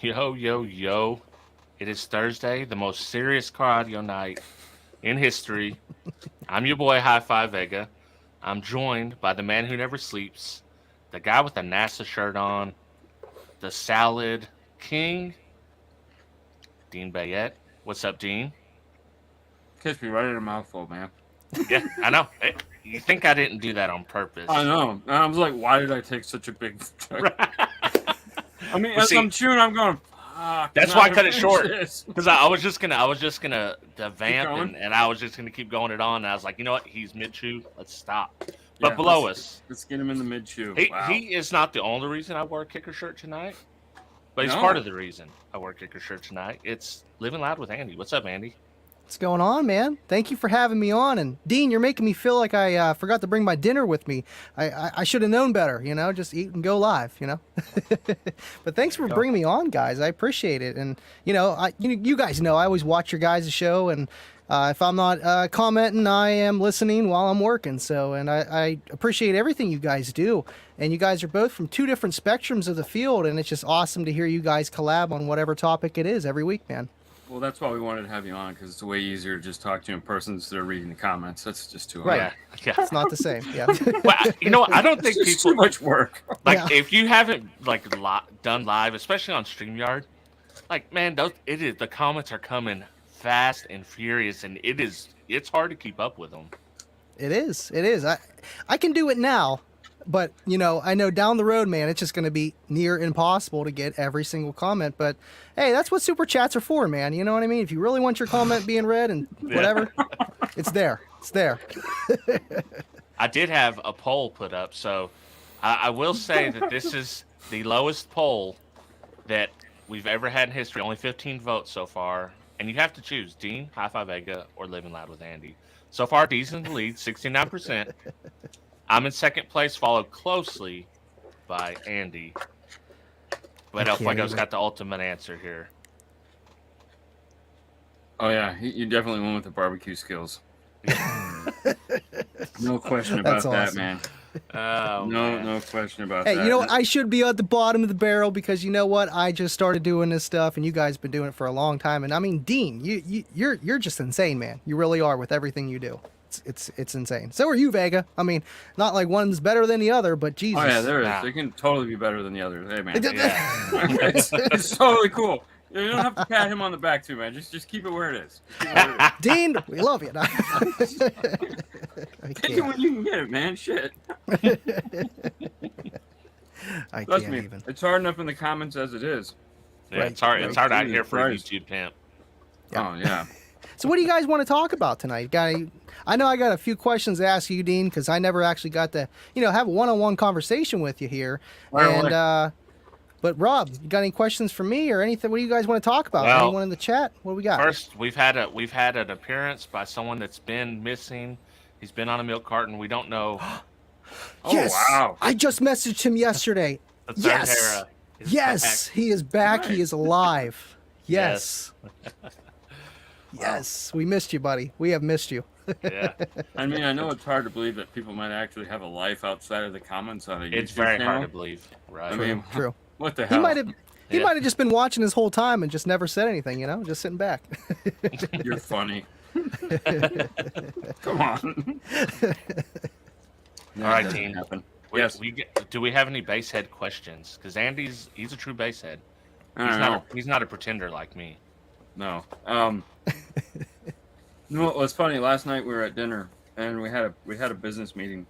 Yo, yo, yo. It is Thursday, the most serious car audio night in history. I'm your boy, High Five Vega. I'm joined by the man who never sleeps, the guy with the NASA shirt on, the salad king, Dean Bayette. What's up, Dean? Catch me right in a mouthful, man. Yeah, I know. Hey, you think I didn't do that on purpose? I know. And I was like, why did I take such a big chunk? I mean, Well, as see, I'm chewing, I'm going, fuck. that's I'm why I not cut it gonna short. finish this. Because I was just gonna vamp going? and I was just gonna keep going it on. And I was like, you know what? He's mid chew. Let's stop. Yeah, But below us, Let's get him in the mid chew. he, Wow. he is not the only reason I wore a kicker shirt tonight, but he's No. part of the reason I wore a kicker shirt tonight. It's Living Loud with Andy. What's up, Andy? What's going on, man? Thank you for having me on. And Dean, you're making me feel like I forgot to bring my dinner with me. I should have known better, just eat and go live, But thanks for bringing me on, guys. I appreciate it. And, you guys know I always watch your guys' show. And if I'm not commenting, I am listening while I'm working. So, and I appreciate everything you guys do. And you guys are both from two different spectrums of the field. And it's just awesome to hear you guys collab on whatever topic it is every week, man. Well, that's why we wanted to have you on, because it's way easier to just talk to you in person instead of reading the comments. That's just too hard. Yeah. It's not the same. Yeah. Well, I don't think It's just people too much work. if you haven't done live, especially on StreamYard, man, the comments are coming fast and furious, and it's hard to keep up with them. It is. I can do it now, but I know down the road, man, it's just going to be near impossible to get every single comment. But hey, that's what super chats are for, man. You know what I mean? If you really want your comment being read and whatever, it's there. It's there. I did have a poll put up, so I will say that this is the lowest poll that we've ever had in history. Only 15 votes so far, and you have to choose Dean, High Five Vega, or Living Loud with Andy. So far, Dean's in the lead, 69%. I'm in second place, followed closely by Andy. But El Fuego's got the ultimate answer here. Oh, yeah. You definitely went with the barbecue skills. No question about that, awesome. man. Oh, man. No question about Hey, that. you know what? I should be at the bottom of the barrel because you know what? I just started doing this stuff, and you guys been doing it for a long time. And I mean, Dean, you're just insane, man. You really are with everything you do. It's insane. So are you, Vega. I mean, not like one's better than the other, but Jesus. Oh, yeah, there is. Wow. They can totally be better than the others. Hey, man. Yeah. It's totally cool. You don't have to pat him on the back, too, man. Just keep it where it is. Dean, we love you. Take it when you can get it, man. Shit. I Trust can't me, even. it's hard enough in the comments as it is. Yeah, it's hard. It's hard out here for a Christ. YouTube pimp. Oh, yeah. So what do you guys want to talk about tonight? I know I got a few questions to ask you, Dean, because I never actually got to, have a one-on-one conversation with you here. But Rob, you got any questions for me or anything? What do you guys want to talk about? Well, Anyone in the chat? What do we got? First, we've had an appearance by someone that's been missing. He's been on a milk carton. We don't know. Oh, Yes! wow. I just messaged him yesterday. The third Yes! era is Yes, back. he is back. Right. He is alive. Yes. Yes, we missed you, buddy. We have missed you. Yeah, I mean, I know it's hard to believe that people might actually have a life outside of the comments on a YouTube it's very channel. hard to believe, right? I mean, True. what the He hell? might have. He Yeah. might have just been watching his whole time and just never said anything. Just sitting back. You're funny. Come on. All right, That team. doesn't happen. Yes. Yes. Do we have any basehead questions? Because he's a true basehead. I don't know. He's not a pretender like me. No. No, it was funny. Last night we were at dinner and we had a business meeting,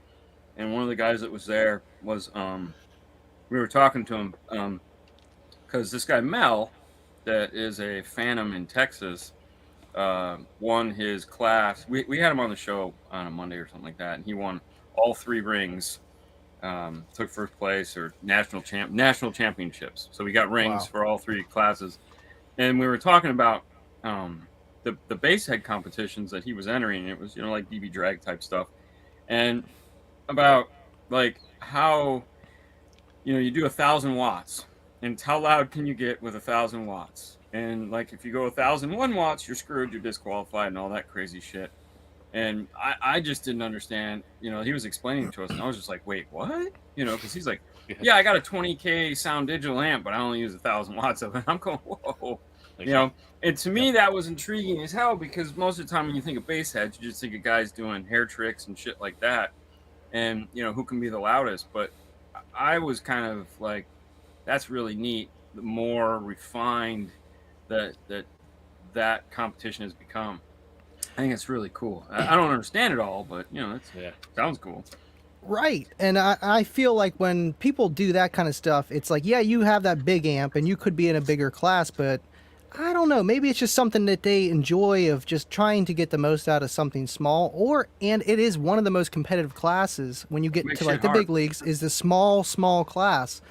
and one of the guys that was there was we were talking to him because this guy Mel, that is a Phantom in Texas, won his class. We had him on the show on a Monday or something like that, and he won all 3 rings. Took first place or national championships. So we got rings for all 3 classes, and we were talking about the basehead competitions that he was entering. It was like BB drag type stuff, and about like how you do 1,000 watts, and how loud can you get with 1,000 watts, and like if you go 1,001 watts, you're screwed, you're disqualified, and all that crazy shit. And I just didn't understand. He was explaining to us, and I was just like, wait, what? Because he's like, yeah, I got a 20K sound digital amp, but I only use 1,000 watts of it. I'm going, whoa. You know, and to me, that was intriguing as hell because most of the time when you think of bass heads, you just think of guys doing hair tricks and shit like that. And, you know, who can be the loudest. But I was kind of like, that's really neat. The more refined that competition has become. I think it's really cool. I don't understand it all, but, you know, it sounds cool. Right. And I feel like when people do that kind of stuff, it's like, yeah, you have that big amp and you could be in a bigger class, but I don't know. Maybe it's just something that they enjoy of just trying to get the most out of something small. And it is one of the most competitive classes when you get to like the big leagues is the small class.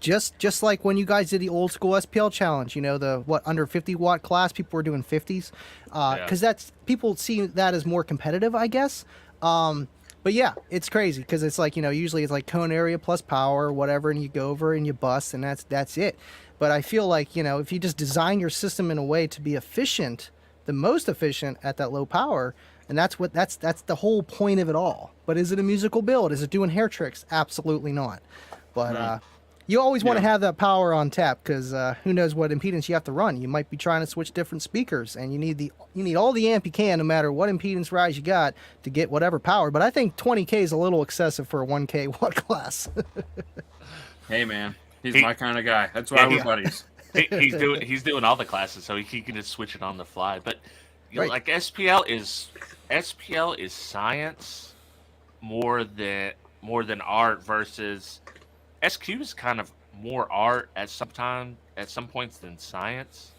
Just like when you guys did the old school SPL challenge, you know, the under 50 watt class, people were doing 50s. Cause that's, people see that as more competitive, I guess. But yeah, it's crazy because it's like, you know, usually it's like cone area plus power or whatever, and you go over and you bust and that's it. But I feel like, you know, if you just design your system in a way to be efficient, the most efficient at that low power, and that's the whole point of it all. But is it a musical build? Is it doing hair tricks? Absolutely not. But you always want to have that power on tap because who knows what impedance you have to run. You might be trying to switch different speakers, and you need all the amp you can, no matter what impedance rise you got, to get whatever power. But I think 20K is a little excessive for a 1K watt class. Hey man. He's my kind of guy. That's why we're buddies. He's doing all the classes, so he can just switch it on the fly. But you know, like SPL is science more than art versus SQ is kind of more art at some points than science.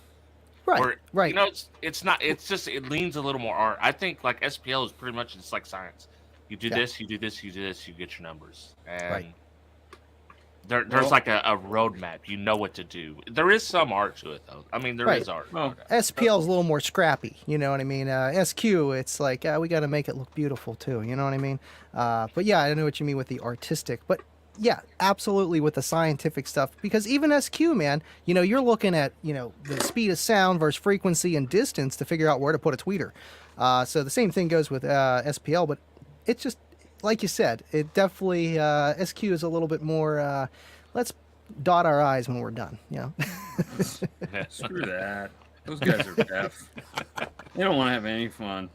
Right. You know, it's not. It's just it leans a little more art. I think like SPL is pretty much just like science. You do this, you do this, you do this, you get your numbers. And there's like a roadmap. You know what to do. There is some art to it, though. I mean, there is art. Well, SPL is a little more scrappy. You know what I mean? SQ, it's like, we got to make it look beautiful, too. You know what I mean? But yeah, I know what you mean with the artistic. But yeah, absolutely with the scientific stuff. Because even SQ, man, you know, you're looking at, you know, the speed of sound versus frequency and distance to figure out where to put a tweeter. So the same thing goes with SPL, but it's just, like you said, it definitely SQ is a little bit more. Let's dot our I's when we're done. You know. Screw that. Those guys are deaf. They don't want to have any fun.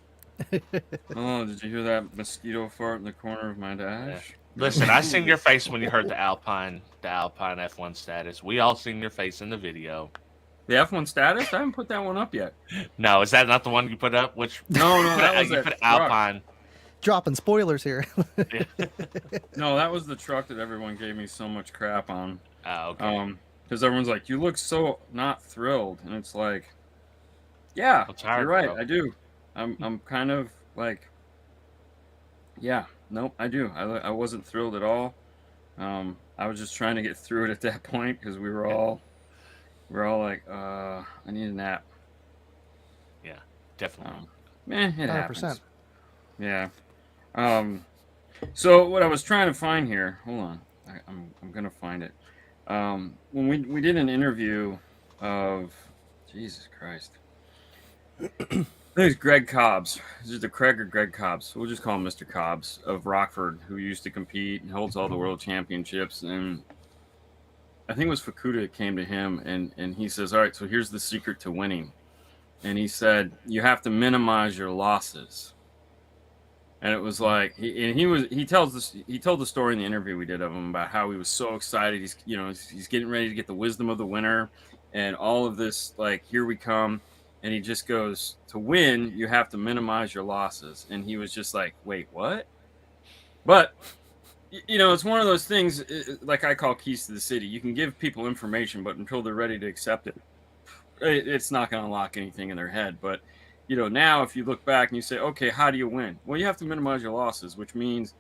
Oh, did you hear that mosquito fart in the corner of my dash? Yeah. Listen, I seen your face when you heard the Alpine F1 status. We all seen your face in the video. The F1 status? I haven't put that one up yet. No, is that not the one you put up? Which no, that was you put Alpine. Dropping spoilers here. No, that was the truck that everyone gave me so much crap on. Oh, okay. Because everyone's like, "You look so not thrilled," and it's like, "Yeah, you're right. I do. I'm kind of like, yeah, nope, I do. I wasn't thrilled at all. I was just trying to get through it at that point because we were all like, I need a nap. Yeah, definitely. Man, it 100%. happens. Yeah. So what I was trying to find here, hold on, I'm gonna find it. When we did an interview of, Jesus Christ, I think it's Greg Cobbs. This is the Craig or Greg Cobbs. We'll just call him Mr. Cobbs of Rockford, who used to compete and holds all the world championships. And I think it was Fukuda that came to him and he says, "All right, so here's the secret to winning." And he said, "You have to minimize your losses." And it was like he told the story in the interview we did of him about how he was so excited. He's getting ready to get the wisdom of the winner, and all of this, like, here we come. And he just goes, to win, you have to minimize your losses. And he was just like, wait, what? But you know, it's one of those things, like I call keys to the city. You can give people information, but until they're ready to accept it, it's not going to unlock anything in their head. But you know, now if you look back and you say, okay, how do you win? Well, you have to minimize your losses, which means,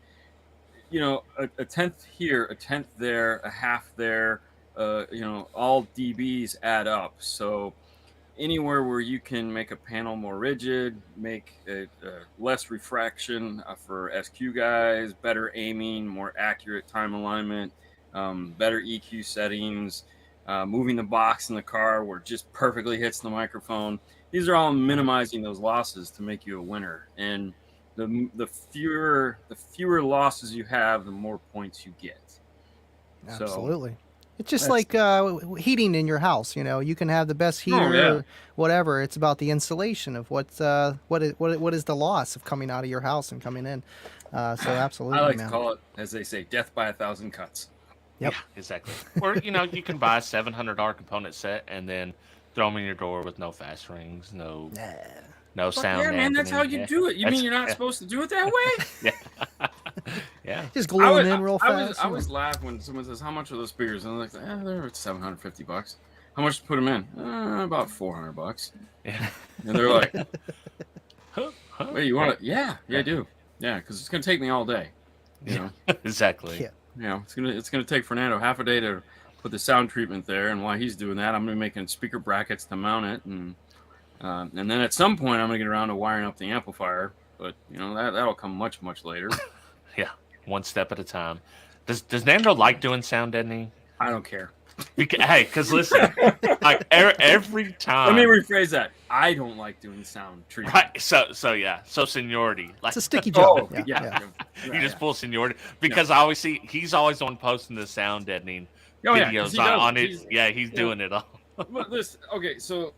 you know, a tenth here, a tenth there, a half there, you know, all dBs add up. So anywhere where you can make a panel more rigid, make less refraction for SQ guys, better aiming, more accurate time alignment, better EQ settings, moving the box in the car where it just perfectly hits the microphone. These are all minimizing those losses to make you a winner. And the fewer losses you have, the more points you get. Absolutely. It's just That's- like heating in your house. You know, you can have the best heater, yeah. or whatever. It's about the insulation of what is the loss of coming out of your house and coming in. So absolutely, I like man. to call it, as they say, death by 1,000 cuts. Yep. Yeah, exactly. Or you can buy a $700 component set and then throw them in your door with no fast rings, no Fuck sound. yeah, man, that's how you dampening. do it. You That's- mean you're not supposed to do it that way? Yeah. Yeah. Just gluing in real fast. I always laugh when someone says, "How much are those speakers?" And I'm like, "They're $750. How much to put them in? About $400." Yeah. And they're like, Huh? "Wait, you want it? Yeah, I do. Yeah, because it's gonna take me all day. You know, Exactly. Yeah. you know, it's gonna take Fernando half a day to put the sound treatment there, and while he's doing that, I'm gonna be making speaker brackets to mount it, and then at some point I'm gonna get around to wiring up the amplifier. But you know that'll come much later. Yeah. One step at a time. Does Nando like doing sound deadening? I don't care. Because listen, like every time. Let me rephrase that. I don't like doing sound treatment. Right. So seniority. Like It's a sticky job. Oh, yeah. you just pull seniority because I always see he's always on posting the sound deadening Oh, yeah, 'cause videos he does on it. it. He's doing it all. But listen, okay, so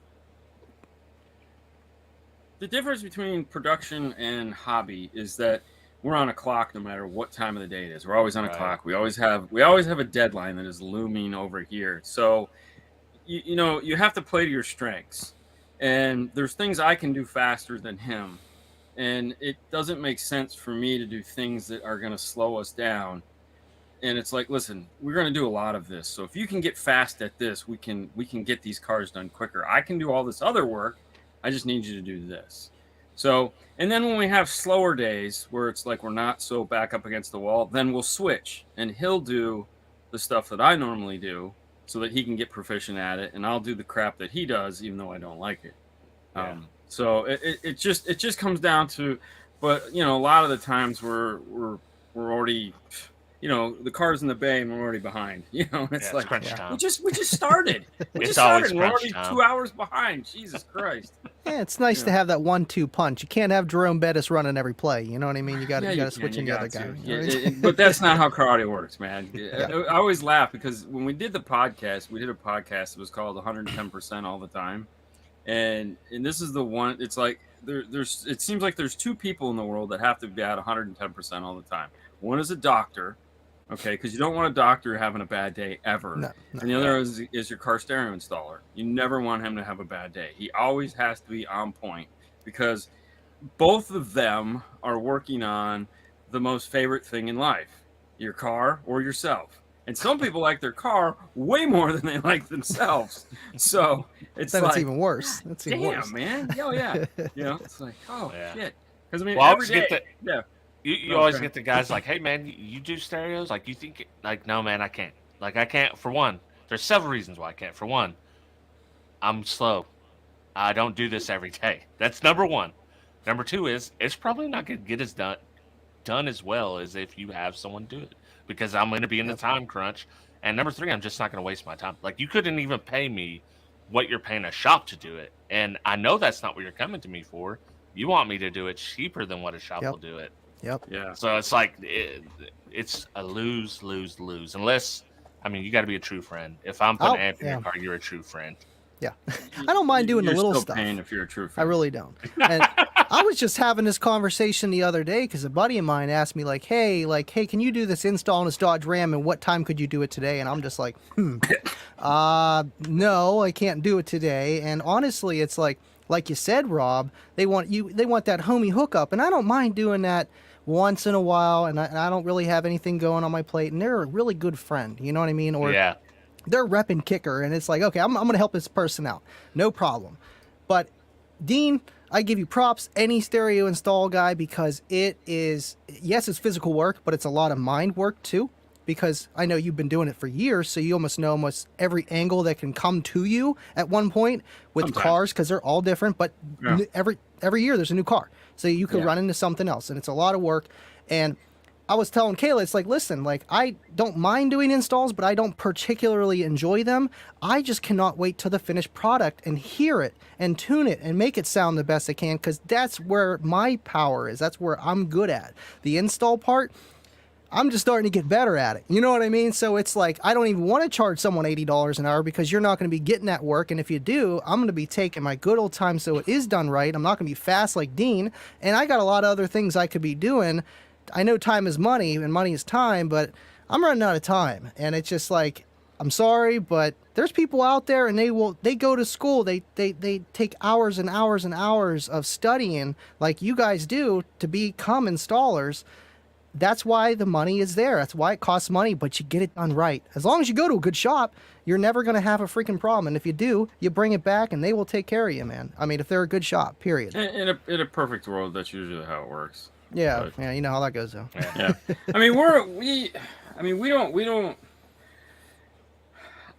the difference between production and hobby is that we're on a clock no matter what time of the day it is. We're always on a Right. clock. We always have a deadline that is looming over here. So you know, you have to play to your strengths. And there's things I can do faster than him. And it doesn't make sense for me to do things that are going to slow us down. And it's like, listen, we're going to do a lot of this. So if you can get fast at this, we can get these cars done quicker. I can do all this other work. I just need you to do this. So, and then when we have slower days where it's like we're not so back up against the wall, then we'll switch and he'll do the stuff that I normally do so that he can get proficient at it. And I'll do the crap that he does, even though I don't like it. Yeah. So it just comes down to, but you know, a lot of the times we're already, you know, the car's in the bay and we're already behind. You know, it's It's like crunch yeah. time. we just started. We It's just always started. And we're crunch already time. 2 hours behind. Jesus Christ. Yeah, it's nice to have that 1-2 punch. You can't have Jerome Bettis running every play. You know what I mean? You got Yeah, to you switch can, in you the other got guy. to. You know what I Yeah, mean? but that's not how karate works, man. I always laugh because when we did the podcast, we did a podcast that was called 110% all the time. And this is the one, it's like there's it seems like there's two people in the world that have to be at 110% all the time. One is a doctor, okay, because you don't want a doctor having a bad day ever. No. And the other is your car stereo installer. You never want him to have a bad day. He always has to be on point because both of them are working on the most favorite thing in life, your car or yourself. And some people like their car way more than they like themselves. So it's Then like, it's even worse. That's even damn, worse. man. Oh, yeah. You know, it's like, oh, Yeah. shit. Because, I mean, Well, I every always get day. Yeah. You No, always okay. get the guys like, hey man, you do stereos? Like you think like no man, I can't. Like I can't for one. There's several reasons why I can't. For one, I'm slow. I don't do this every day. That's number one. Number two is it's probably not gonna get as done as well as if you have someone do it. Because I'm gonna be in the time crunch. And number three, I'm just not gonna waste my time. Like you couldn't even pay me what you're paying a shop to do it. And I know that's not what you're coming to me for. You want me to do it cheaper than what a shop will do it. Yep. Yeah. So it's like it's a lose. Unless, I mean, you got to be a true friend. If I'm putting amp in your car, you're a true friend. Yeah. I don't mind doing the You're little still stuff. paying if you're a true I friend. really don't. And I was just having this conversation the other day because a buddy of mine asked me like, hey, can you do this install on this Dodge Ram and what time could you do it today? And I'm just like, no, I can't do it today. And honestly, it's like you said, Rob, they want that homie hookup, and I don't mind doing that once in a while, and I don't really have anything going on my plate, and they're a really good friend, you know what I mean? Or Yeah. they're repping kicker, and it's like, okay, I'm going to help this person out. No problem. But Dean, I give you props, any stereo install guy, because it is, yes, it's physical work, but it's a lot of mind work too, because I know you've been doing it for years, so you almost know almost every angle that can come to you at one point with Sometimes. cars, because they're all different, but Yeah. every year there's a new car. So you could run into something else, and it's a lot of work. And I was telling Kayla, it's like, listen, like I don't mind doing installs, but I don't particularly enjoy them. I just cannot wait till the finished product and hear it and tune it and make it sound the best I can, because that's where my power is. That's where I'm good at. The install part, I'm just starting to get better at it. You know what I mean? So it's like, I don't even want to charge someone $80 an hour because you're not going to be getting that work. And if you do, I'm going to be taking my good old time so it is done right. I'm not going to be fast like Dean. And I got a lot of other things I could be doing. I know time is money and money is time, but I'm running out of time. And it's just like, I'm sorry, but there's people out there and they go to school. They take hours and hours and hours of studying like you guys do to become installers. That's why the money is there. That's why it costs money, but you get it done right. As long as you go to a good shop, you're never going to have a freaking problem. And if you do, you bring it back and they will take care of you, man. I mean, if they're a good shop, period. In a perfect world, that's usually how it works. Yeah, But, yeah, you know how that goes, though. yeah. I mean, we don't.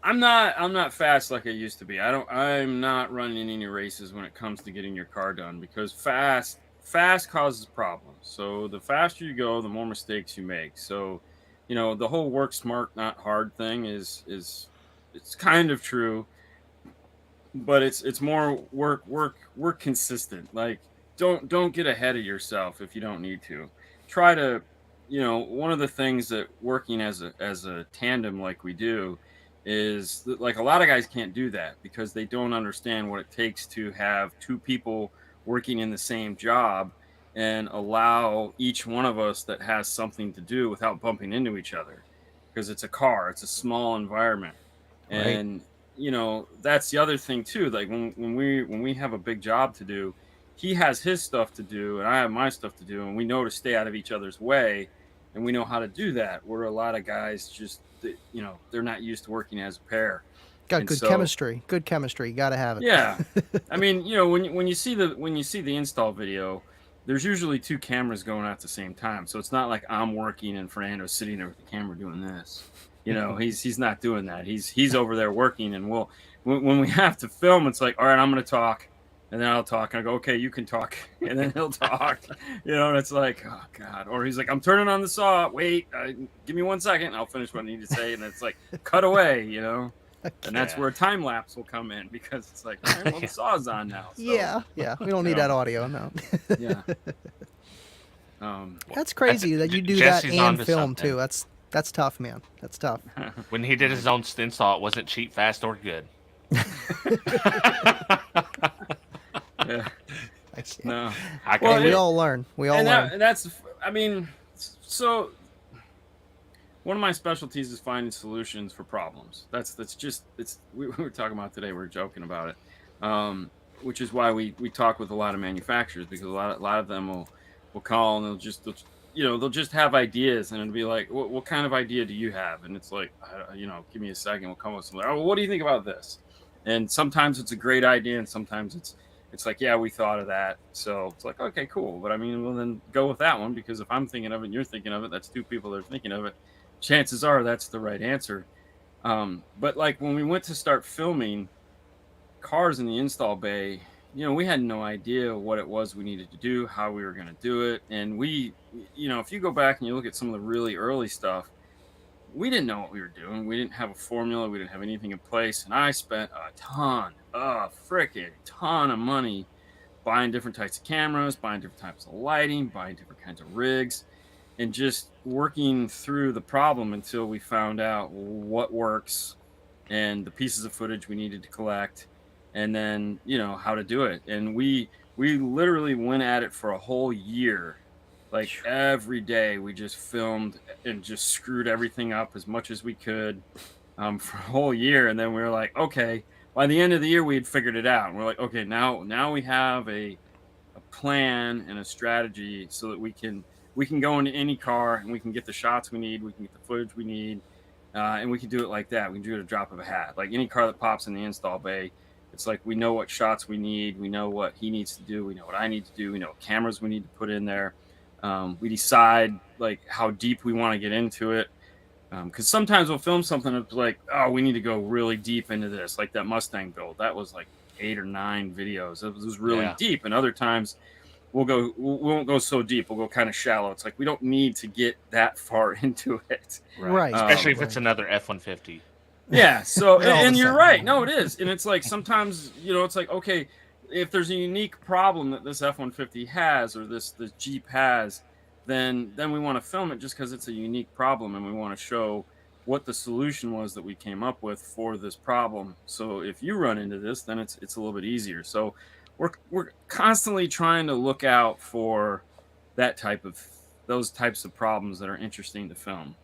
I'm not fast like I used to be. I'm not running any races when it comes to getting your car done because fast causes problems. So the faster you go, the more mistakes you make. So, the whole work smart, not hard thing is it's kind of true, but it's more work consistent. Like don't get ahead of yourself if you don't need to. Try to, one of the things that working as a tandem like we do is that, like, a lot of guys can't do that because they don't understand what it takes to have two people working in the same job and allow each one of us that has something to do without bumping into each other, because it's a car, it's a small environment. And that's the other thing too. Like when we have a big job to do, he has his stuff to do and I have my stuff to do, and we know to stay out of each other's way, and we know how to do that, where a lot of guys just, they're not used to working as a pair. Got good chemistry. Good chemistry. You got to have it. Yeah. I mean, when you see the install video, there's usually two cameras going out at the same time. So it's not like I'm working and Fernando's sitting there with the camera doing this. He's not doing that. He's over there working, and when we have to film, it's like, all right, I'm going to talk, and then I'll talk, and I go, okay, you can talk, and then he'll talk. And it's like, oh God. Or he's like, I'm turning on the saw. Wait, give me 1 second, and I'll finish what I need to say, and it's like, cut away, And that's where time lapse will come in, because it's like, all right, well, the saw's on now. So, yeah. We don't need that audio, no. Yeah. That's crazy that you do Jesse's that onto and film something. too. That's tough, man. That's tough. When he did his own install, it wasn't cheap, fast, or good. Yeah. No. We all learn. We all learn. So one of my specialties is finding solutions for problems. We were talking about today. We were joking about it, which is why we talk with a lot of manufacturers, because a lot of them will call and they'll just have ideas, and it'll be like, what kind of idea do you have? And it's like, give me a second. We'll come up with something. Oh, well, what do you think about this? And sometimes it's a great idea, and sometimes it's like, yeah, we thought of that. So it's like, okay, cool. But I mean, well, then go with that one, because if I'm thinking of it and you're thinking of it, that's two people that are thinking of it. Chances are that's the right answer. But like when we went to start filming cars in the install bay, we had no idea what it was we needed to do, how we were going to do it. And we, if you go back and you look at some of the really early stuff, we didn't know what we were doing. We didn't have a formula. We didn't have anything in place. And I spent a freaking ton of money buying different types of cameras, buying different types of lighting, buying different kinds of rigs, and just working through the problem until we found out what works and the pieces of footage we needed to collect, and then, how to do it. And we literally went at it for a whole year. Like every day we just filmed and just screwed everything up as much as we could for a whole year. And then we were like, okay, by the end of the year we had figured it out. And we're like, okay, now we have a plan and a strategy so that we can go into any car and we can get the shots we need, we can get the footage we need, and we can do it like that. We can do it at a drop of a hat. Like any car that pops in the install bay, it's like we know what shots we need, we know what he needs to do, we know what I need to do, we know what cameras we need to put in there. We decide like how deep we want to get into it, because sometimes we'll film something that's like, oh, we need to go really deep into this, like that Mustang build. That was like 8 or 9 videos. It was really deep. And other times we won't go so deep. We'll go kind of shallow. It's like we don't need to get that far into it. Right. Especially if it's another F-150. Yeah. So and you're right. No, it is. And it's like sometimes, it's like, okay, if there's a unique problem that this F-150 has or this Jeep has, then we want to film it just because it's a unique problem, and we want to show what the solution was that we came up with for this problem. So if you run into this, then it's a little bit easier. So we're constantly trying to look out for those types of problems that are interesting to film.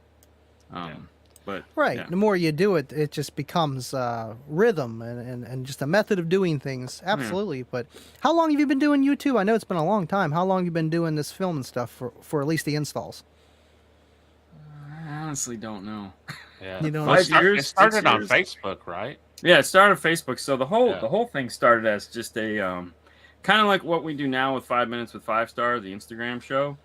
But Right. yeah. The more you do it, it just becomes rhythm and just a method of doing things. Absolutely. But how long have you been doing YouTube? I know it's been a long time. How long have you been doing this film and stuff for at least the installs? I honestly don't know. Yeah. You know, 5 years. It started 6 on years. Facebook, right? Yeah, it started on Facebook. So the whole thing started as just a kind of like what we do now with 5 Minutes with 5 Star, the Instagram show.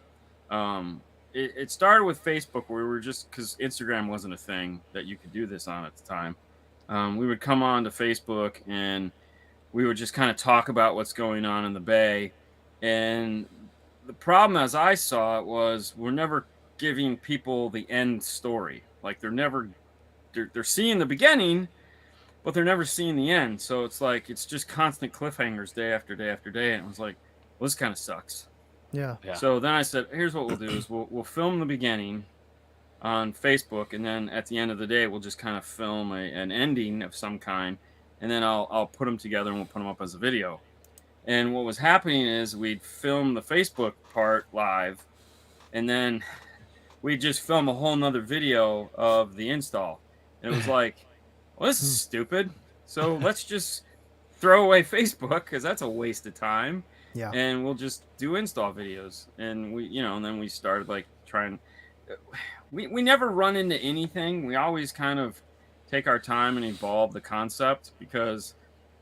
It started with Facebook, where we were just, because Instagram wasn't a thing that you could do this on at the time. We would come on to Facebook and we would just kind of talk about what's going on in the Bay. And the problem, as I saw it, was we're never giving people the end story. Like they're seeing the beginning, but they're never seeing the end. So it's like, it's just constant cliffhangers day after day after day. And it was like, well, this kind of sucks. Yeah. So then I said, here's what we'll do is we'll film the beginning on Facebook, and then at the end of the day, we'll just kind of film an ending of some kind, and then I'll put them together and we'll put them up as a video. And what was happening is we'd film the Facebook part live, and then we'd just film a whole nother video of the install. And it was like, well, this is stupid. So let's just throw away Facebook, because that's a waste of time. Yeah. And we'll just do install videos. And and then we started like trying. We never run into anything. We always kind of take our time and evolve the concept, because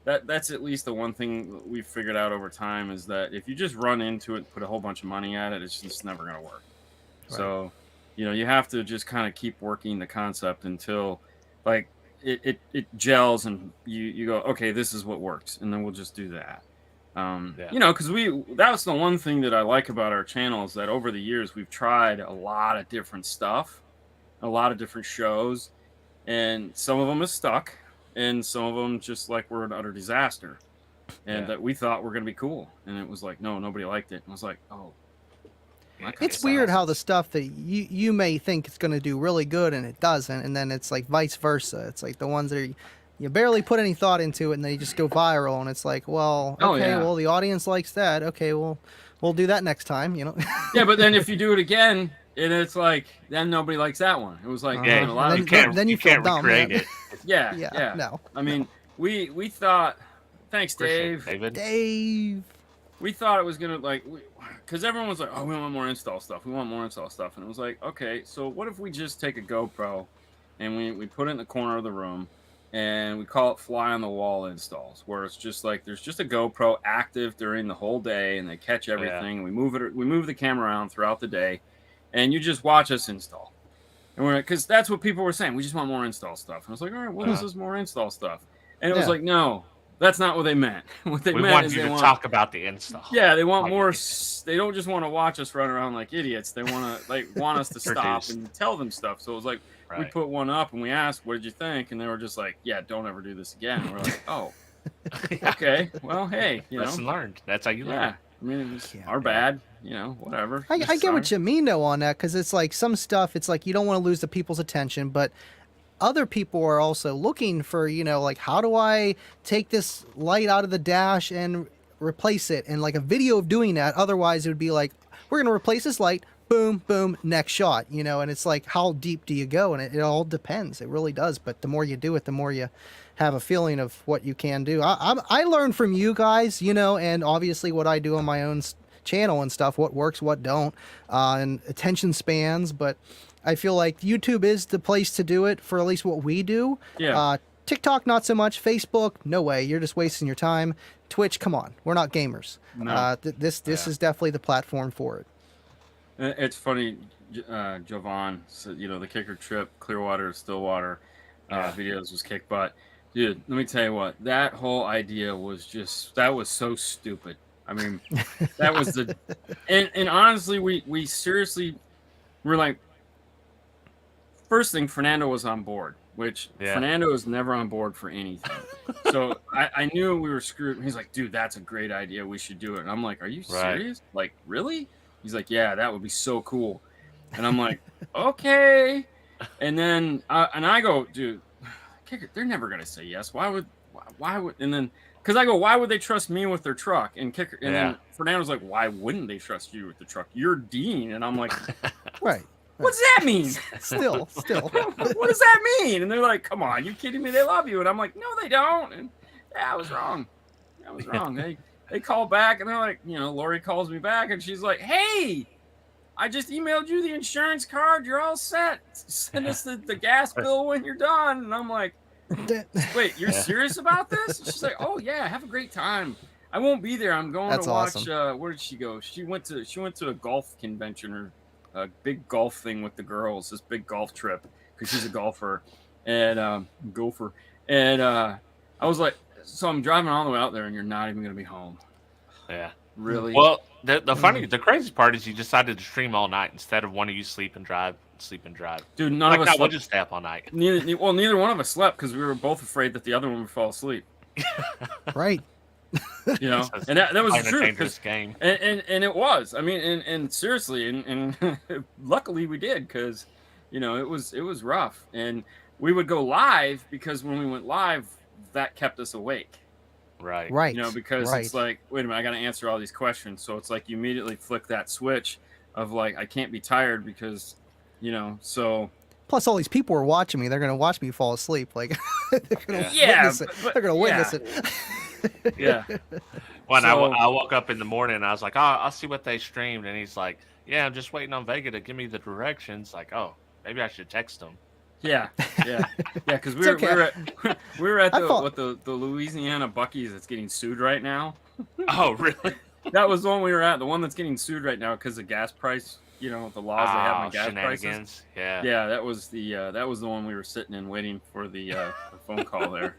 that's at least the one thing we've figured out over time, is that if you just run into it and put a whole bunch of money at it, it's just never going to work. Right. So, you have to just kind of keep working the concept until like it gels and you go, okay, this is what works. And then we'll just do that. Because that's the one thing that I like about our channel, is that over the years we've tried a lot of different stuff, a lot of different shows, and some of them have stuck, and some of them just like were an utter disaster, and that we thought were going to be cool, and it was like, no, nobody liked it. And I was like, oh. It's weird how the stuff that you may think is going to do really good and it doesn't, and then it's like vice versa. It's like the ones that are, you barely put any thought into it, and they just go viral, and it's like, well, okay, well, the audience likes that. Okay, well, we'll do that next time, Yeah, but then if you do it again, it's like, then nobody likes that one. It was like, then you feel dumb. Recreate it. Yeah. No. I mean, we thought, thanks, Dave. Dave. We thought it was going to, like, because everyone was like, oh, we want more install stuff. We want more install stuff. And it was like, okay, so what if we just take a GoPro and we put it in the corner of the room, and we call it fly on the wall installs, where it's just like there's just a GoPro active during the whole day, and they catch everything. And we move the camera around throughout the day, and you just watch us install. And because that's what people were saying. We just want more install stuff. And I was like, all right, what is this more install stuff? And it was like, no, that's not what they meant. What they meant is they want talk about the install. Yeah, they want more. They don't just want to watch us run around like idiots. They want to want us to stop and tell them stuff. So it was like, we put one up and we asked, what did you think? And they were just like, yeah, don't ever do this again. And we're like, oh, okay. Well, hey, lesson learned. That's how you learn. Yeah. I mean, it was our bad, whatever. I get what you mean, though, on that, because it's like some stuff, it's like you don't want to lose the people's attention, but other people are also looking for, like, how do I take this light out of the dash and replace it? And like a video of doing that, otherwise it would be like, we're going to replace this light, boom, boom, next shot, and it's like, how deep do you go? And it all depends. It really does. But the more you do it, the more you have a feeling of what you can do. I learn from you guys, and obviously what I do on my own channel and stuff, what works, what don't, and attention spans. But I feel like YouTube is the place to do it for at least what we do. Yeah. TikTok, not so much. Facebook, no way. You're just wasting your time. Twitch, come on. We're not gamers. No. This is definitely the platform for it. It's funny, Jovan said, the kicker trip, Clearwater, Stillwater videos was kick butt. Dude, let me tell you what, that whole idea was that was so stupid. I mean, that was and honestly, we seriously were like, first thing, Fernando was on board, which Fernando is never on board for anything. So I knew we were screwed. He's like, dude, that's a great idea. We should do it. And I'm like, are you serious? Like, really? He's like, yeah, that would be so cool. And I'm like, okay. And then I go, dude, Kicker, they're never gonna say yes. Why would? And then because I go, why would they trust me with their truck? And Kicker, and then Fernando's like, why wouldn't they trust you with the truck? You're Dean. And I'm like, Right. What's that mean? Still. What does that mean? And they're like, come on, you kidding me? They love you. And I'm like, no, they don't. And yeah, I was wrong. They call back and they're like, Lori calls me back and she's like, hey, I just emailed you the insurance card. You're all set. Send us the gas bill when you're done. And I'm like, wait, you're serious about this? And she's like, oh yeah, have a great time. I won't be there. I'm going to watch. Awesome. Where did she go? She went to a golf convention or a big golf thing with the girls. This big golf trip because she's a golfer and gopher. And I was like, so I'm driving all the way out there, and you're not even gonna be home. Yeah. Really? Well, the crazy part is you decided to stream all night instead of one of you sleep and drive. Dude, none of us. We'll just stay up all night. Neither one of us slept because we were both afraid that the other one would fall asleep. Right. And that was the truth. This game. And it was. I mean, and seriously, and luckily we did because, it was rough. And we would go live because when we went live, that kept us awake. Right. Because it's like, wait a minute, I got to answer all these questions. So it's like you immediately flick that switch of like, I can't be tired because, so. Plus, all these people are watching me. They're going to watch me fall asleep. Like, they're going to witness it. They're going to witness it. Yeah. When I woke up in the morning, and I was like, oh, I'll see what they streamed. And he's like, yeah, I'm just waiting on Vega to give me the directions. Like, oh, maybe I should text him. Yeah, because we were at the Louisiana Buc-ee's that's getting sued right now. Oh, really? That was the one we were at. The one that's getting sued right now because of gas price. The laws they have on gas prices. Yeah, that was the one we were sitting in waiting for the phone call there.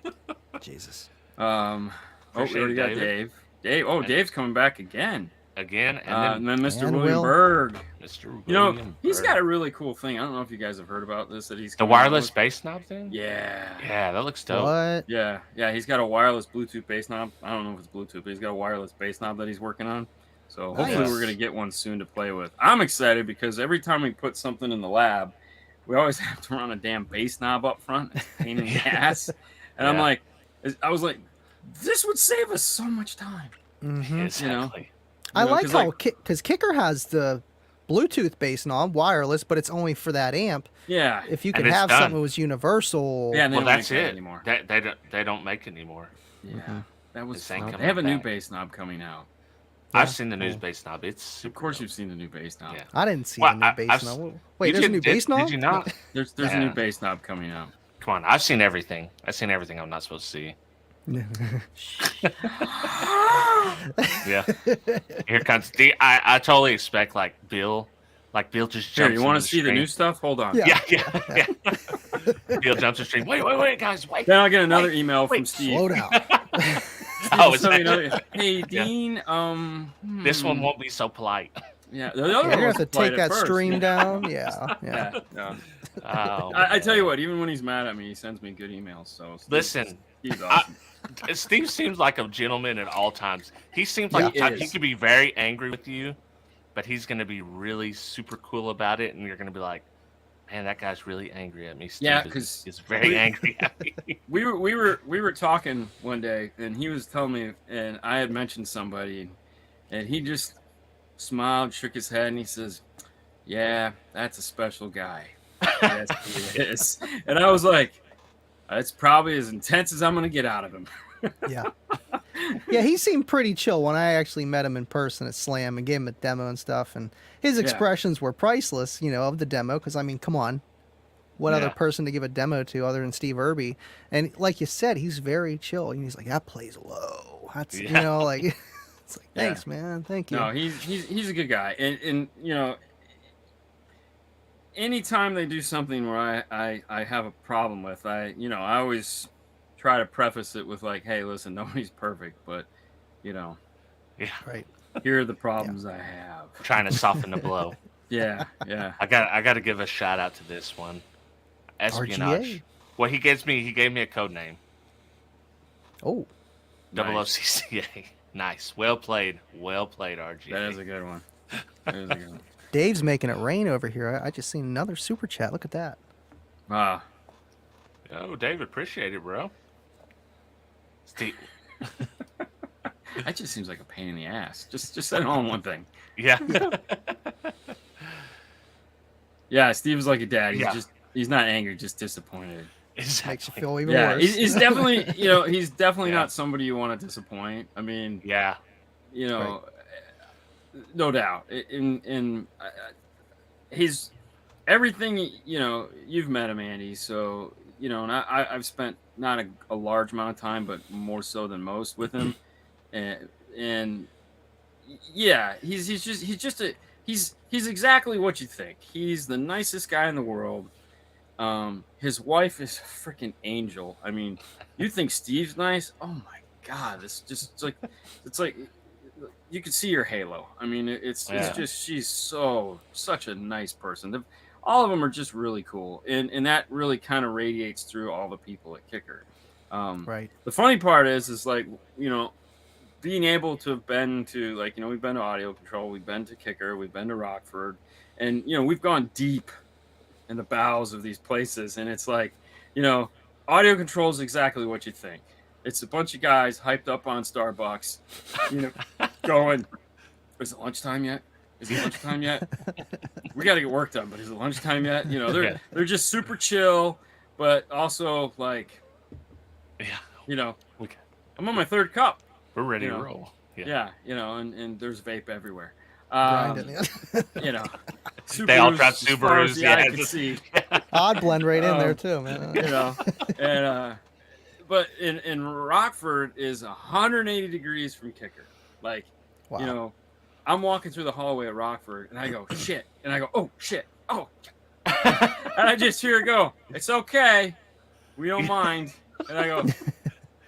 Jesus. We already got Dave. Dave's coming back again. And then Mr. William Berg. Mr. William he's Berg. got a really cool thing. I don't know if you guys have heard about this. That he's the wireless bass knob thing. Yeah, that looks dope. What? Yeah. He's got a wireless Bluetooth bass knob. I don't know if it's Bluetooth, but he's got a wireless bass knob that he's working on. So hopefully we're gonna get one soon to play with. I'm excited because every time we put something in the lab, we always have to run a damn bass knob up front. It's a pain in the ass. And I was like, this would save us so much time. Mm-hmm. Exactly. I like how because Kicker has the Bluetooth bass knob, wireless, but it's only for that amp. Yeah. If you could have something that was universal. Yeah, well, that's it. Anymore. They don't make it anymore. Yeah, that was. They have a new bass knob coming out. Yeah. I've seen the new bass knob. Of course, you've seen the new bass knob. Yeah. I didn't see the new bass knob. Wait, there's a new bass knob? Did you not? There's a new bass knob coming out. Come on, I've seen everything. I'm not supposed to see. Yeah. Here comes I totally expect Bill just jumps. Here, you want to see the new stuff? Hold on. Yeah. Bill jumps the stream. Wait, guys, wait. Then I'll get another email from Steve. Slow down. Hey, Dean. This one won't be so polite. Yeah, the other you're gonna have to take that stream down. Yeah. Oh, I tell you what, even when he's mad at me, he sends me good emails. So listen, Steve's awesome. Steve seems like a gentleman at all times. He seems like he could be very angry with you, but he's going to be really super cool about it, and you're going to be like, man, that guy's really angry at me. Steve because he's very angry at me. We were talking one day, and he was telling me, and I had mentioned somebody, and he just smiled, shook his head, and he says, yeah, that's a special guy. Yes, he is. And I was like, it's probably as intense as I'm going to get out of him. Yeah, he seemed pretty chill when I actually met him in person at Slam and gave him a demo and stuff. And his expressions were priceless, of the demo. Because, I mean, come on. What other person to give a demo to other than Steve Irby? And like you said, he's very chill. And he's like, that plays low. That's, it's like, thanks, man. Thank you. No, he's a good guy. And anytime they do something where I have a problem with, I always try to preface it with like, hey, listen, nobody's perfect, but right. Here are the problems I have. Trying to soften the blow. Yeah. I got to give a shout out to this one. Espionage. RGA. Well, he gave me a code name. Oh. OFCCA. Nice. Well played, RGA. That is a good one. There they go. Dave's making it rain over here. I just seen another super chat. Look at that. Ah, Oh, David, appreciate it, bro. Steve. that just seems like a pain in the ass. Just set it on one thing. Yeah. Yeah, Steve's like a dad. Yeah. He's not angry, just disappointed. Exactly. Makes you feel even Yeah, worse. he's definitely, he's definitely Yeah. not somebody you want to disappoint. I mean, Yeah. No doubt. He's everything, you've met him, Andy. So, and I've spent not a large amount of time, but more so than most with him. And yeah, he's exactly what you think. He's the nicest guy in the world. His wife is a freaking angel. I mean, you think Steve's nice? Oh my God, it's like you could see her halo. I mean, it's just she's such a nice person. All of them are just really cool, and that really kind of radiates through all the people at Kicker. Right. The funny part is like, being able to have been to, like, we've been to Audio Control, we've been to Kicker, we've been to Rockford, and we've gone deep in the bowels of these places, and it's like, Audio Control is exactly what you think. It's a bunch of guys hyped up on Starbucks, going, is it lunchtime yet? Is it lunchtime yet? We got to get work done, but is it lunchtime yet? They're just super chill, but also like, I'm on my third cup. We're ready to roll. Yeah, and there's vape everywhere. Grinding it. They all drive as far as Subarus. the eye can see. Odd blend right in there too, man. And but in Rockford is 180 degrees from Kicker. Like, Wow. I'm walking through the hallway at Rockford and I go, shit. And I go, oh, shit. Oh. And I just hear it go, it's okay. We don't mind. And I go,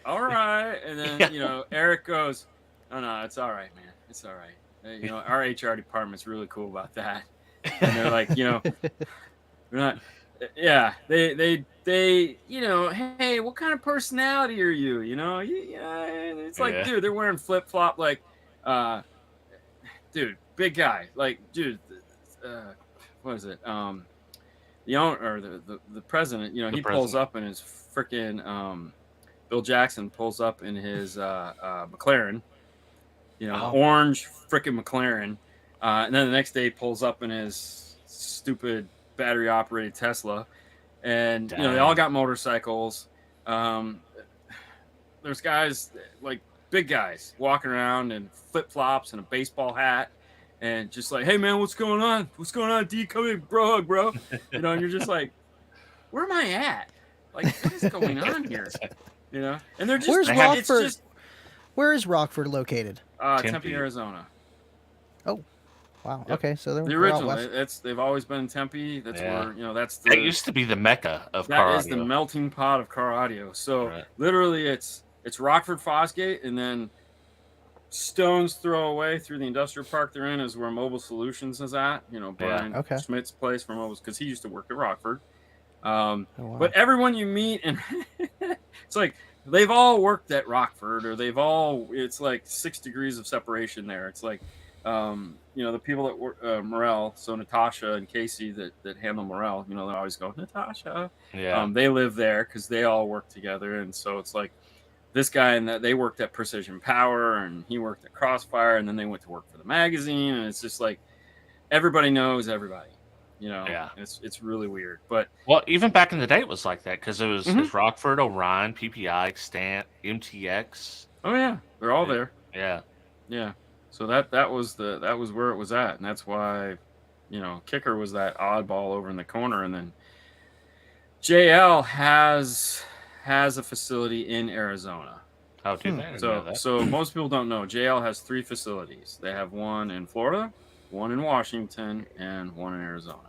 all right. And then, Eric goes, no, it's all right, man. It's all right. Our HR department's really cool about that. And they're like, we're not, yeah, they, hey, what kind of personality are you? It's like, dude, they're wearing flip flop, like, dude, big guy, like, dude, what is it? The owner or the president, he pulls up in his freaking, Bill Jackson pulls up in his McLaren, orange freaking McLaren, and then the next day he pulls up in his stupid battery operated Tesla, and they all got motorcycles. There's guys like big guys walking around in flip flops and a baseball hat, and just like, hey man, what's going on? What's going on? D, come in, bro. And you're just like, where am I at? Like, what is going on here? And they're just, Where's it's Rockford? just Where is Rockford located? Tempe, Arizona. Oh, wow. Yep. Okay, so The they're out original. west. They've always been in Tempe. That's where that's the. That used to be the mecca of car That is audio. the melting pot of car audio. So Right. literally, it's Rockford, Fosgate, and then stone's throw away through the industrial park they're in is where Mobile Solutions is at. Brian Schmidt's place for mobiles, because he used to work at Rockford. Wow. But everyone you meet, and it's like they've all worked at Rockford, or it's like 6 degrees of separation there. It's like, the people that work, Morel, so Natasha and Casey that handle Morel, they always go, Natasha. Yeah. They live there because they all work together. And so it's like this guy and that they worked at Precision Power, and he worked at Crossfire, and then they went to work for the magazine. And it's just like, everybody knows everybody. Yeah. It's really weird, but Even back in the day, it was like that because it was Rockford, Orion, PPI, Extant, MTX. oh yeah, they're all there. Yeah. Yeah. So that was where it was at, and that's why, Kicker was that oddball over in the corner, and then JL has a facility in Arizona. Oh, dude. So most people don't know JL has 3 facilities. They have one in Florida, one in Washington, and one in Arizona.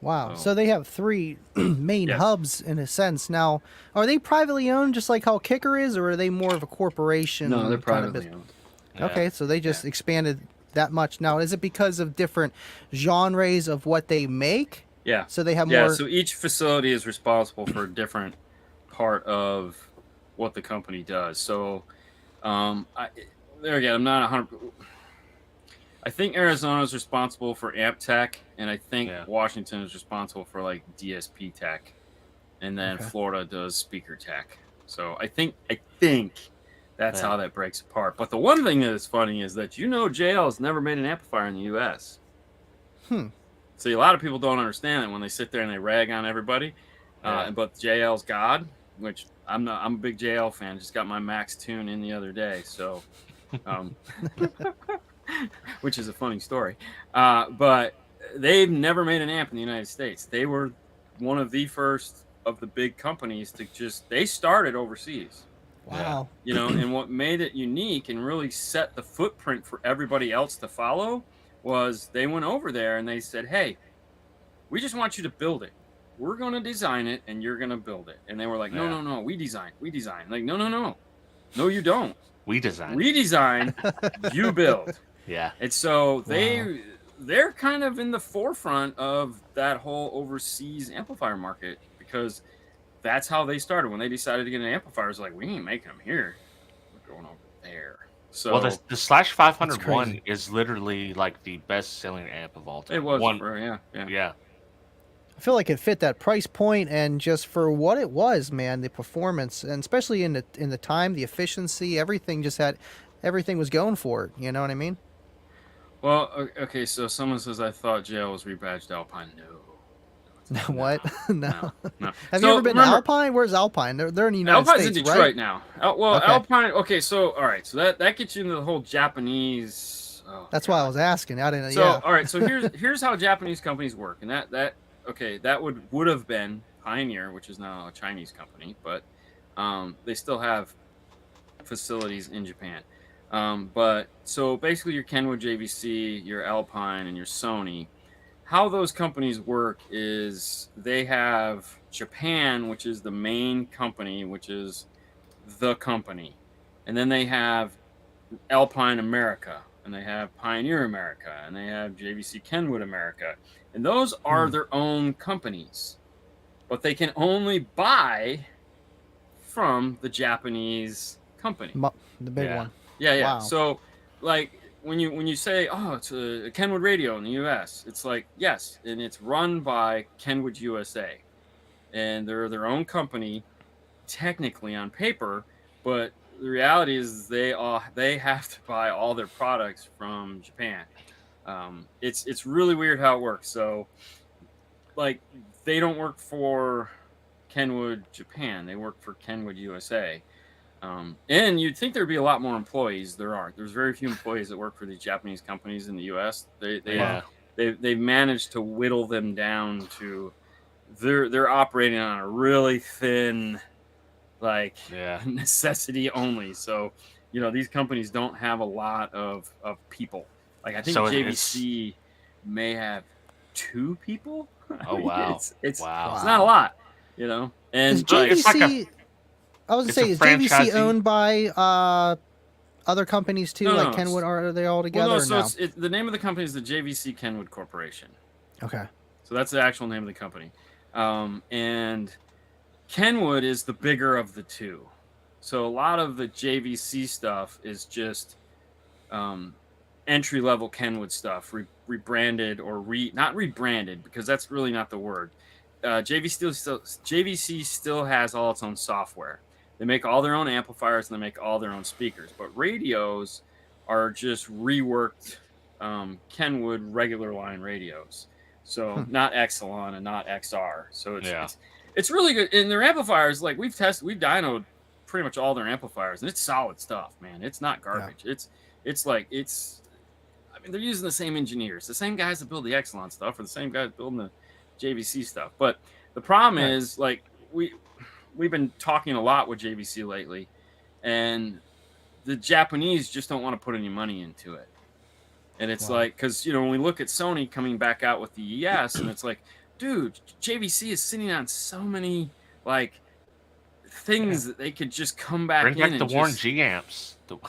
Wow. So they have 3 main Yes. hubs in a sense. Now, are they privately owned just like how Kicker is, or are they more of a corporation? No, they're kind of privately business? owned. Okay, so they just expanded that much. Now, is it because of different genres of what they make? Yeah. So they have Yeah, more. so each facility is responsible for a different part of what the company does. So, there again, I'm not 100. I think Arizona is responsible for amp tech, and I think Yeah. Washington is responsible for like DSP tech, and then Okay. Florida does speaker tech. So I think that's Yeah. how that breaks apart. But the one thing that is funny is that JL has never made an amplifier in the U.S. See, a lot of people don't understand it when they sit there and they rag on everybody. Yeah. But JL's God, which I'm a big JL fan. Just got my Max Tune in the other day, so. Which is a funny story, but they've never made an amp in the United States. They were one of the first of the big companies to they started overseas. Wow. You know, and what made it unique and really set the footprint for everybody else to follow was they went over there and they said, hey, we just want you to build it. We're going to design it and you're going to build it. And they were like, no, we design. Like, no, you don't. We design, you build. Yeah. And so they're kind of in the forefront of that whole overseas amplifier market because that's how they started. When they decided to get an amplifier, it's like, we ain't making them here. We're going over there. So well, the Slash 501 is literally like the best-selling amp of all time. It was yeah. I feel like it fit that price point, and just for what it was, man, the performance, and especially in the time, the efficiency, everything was going for it. You know what I mean? Well, okay. So someone says I thought JL was rebadged Alpine. No. What? No. Have So, you ever been to remember, Alpine? Where's Alpine? They're in the United Alpine's States, in Detroit right? now. Okay. Alpine. Okay, so all right, so that gets you into the whole Japanese. That's why I was asking. I didn't. So Yeah. all right, so here's how Japanese companies work, and that would have been Pioneer, which is now a Chinese company, but they still have facilities in Japan. But so basically, your Kenwood JVC, your Alpine, and your Sony. How those companies work is they have Japan, which is the main company, which is the company. And then they have Alpine America, and they have Pioneer America, and they have JVC Kenwood America. And those are their own companies. But they can only buy from the Japanese company. The big one. Yeah. Wow. So, like, when you say, oh, it's a Kenwood radio in the U.S., it's like, yes, and it's run by Kenwood USA, and they're their own company, technically on paper, but the reality is they have to buy all their products from Japan. It's really weird how it works. So, like, they don't work for Kenwood Japan; they work for Kenwood USA. And you'd think there'd be a lot more employees. There aren't. There's very few employees that work for these Japanese companies in the U.S. They've managed to whittle them down to they're operating on a really thin, like, necessity only. So, these companies don't have a lot of people. Like, I think JVC may have 2 people. Oh wow! It's not a lot, And is JVC, it's like I was it's say, a is JVC franchisee. owned by other companies too, like Kenwood? Or are they all together? Well, no, or so the name of the company is the JVC Kenwood Corporation. Okay. So that's the actual name of the company. And Kenwood is the bigger of the two. So a lot of the JVC stuff is just entry-level Kenwood stuff, rebranded or not rebranded, because that's really not the word. JVC still has all its own software. They make all their own amplifiers and they make all their own speakers. But radios are just reworked Kenwood regular line radios. So not Exelon and not XR. So it's really good. And their amplifiers, like we've dynoed pretty much all their amplifiers, and it's solid stuff, man. It's not garbage. Yeah. I mean, they're using the same engineers, the same guys that build the Exelon stuff, or the same guys building the JVC stuff. But the problem is, like, we've been talking a lot with JVC lately, and the Japanese just don't want to put any money into it. And it's like, because, when we look at Sony coming back out with the ES, and it's like, dude, JVC is sitting on so many, like, things that they could just come back Bring in back and the Warren G amps. Do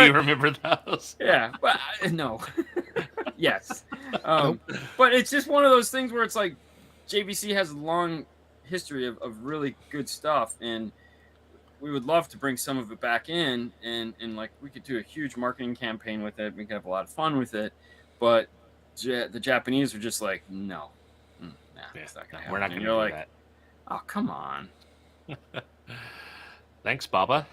you remember those? Yeah, but no. Yes. But it's just one of those things where it's like JVC has a long history of really good stuff, and we would love to bring some of it back in, and like we could do a huge marketing campaign with it. We could have a lot of fun with it, but the Japanese are just like, no, nah, it's not gonna happen. We're not going to do like, that. Oh, come on. Thanks, Baba.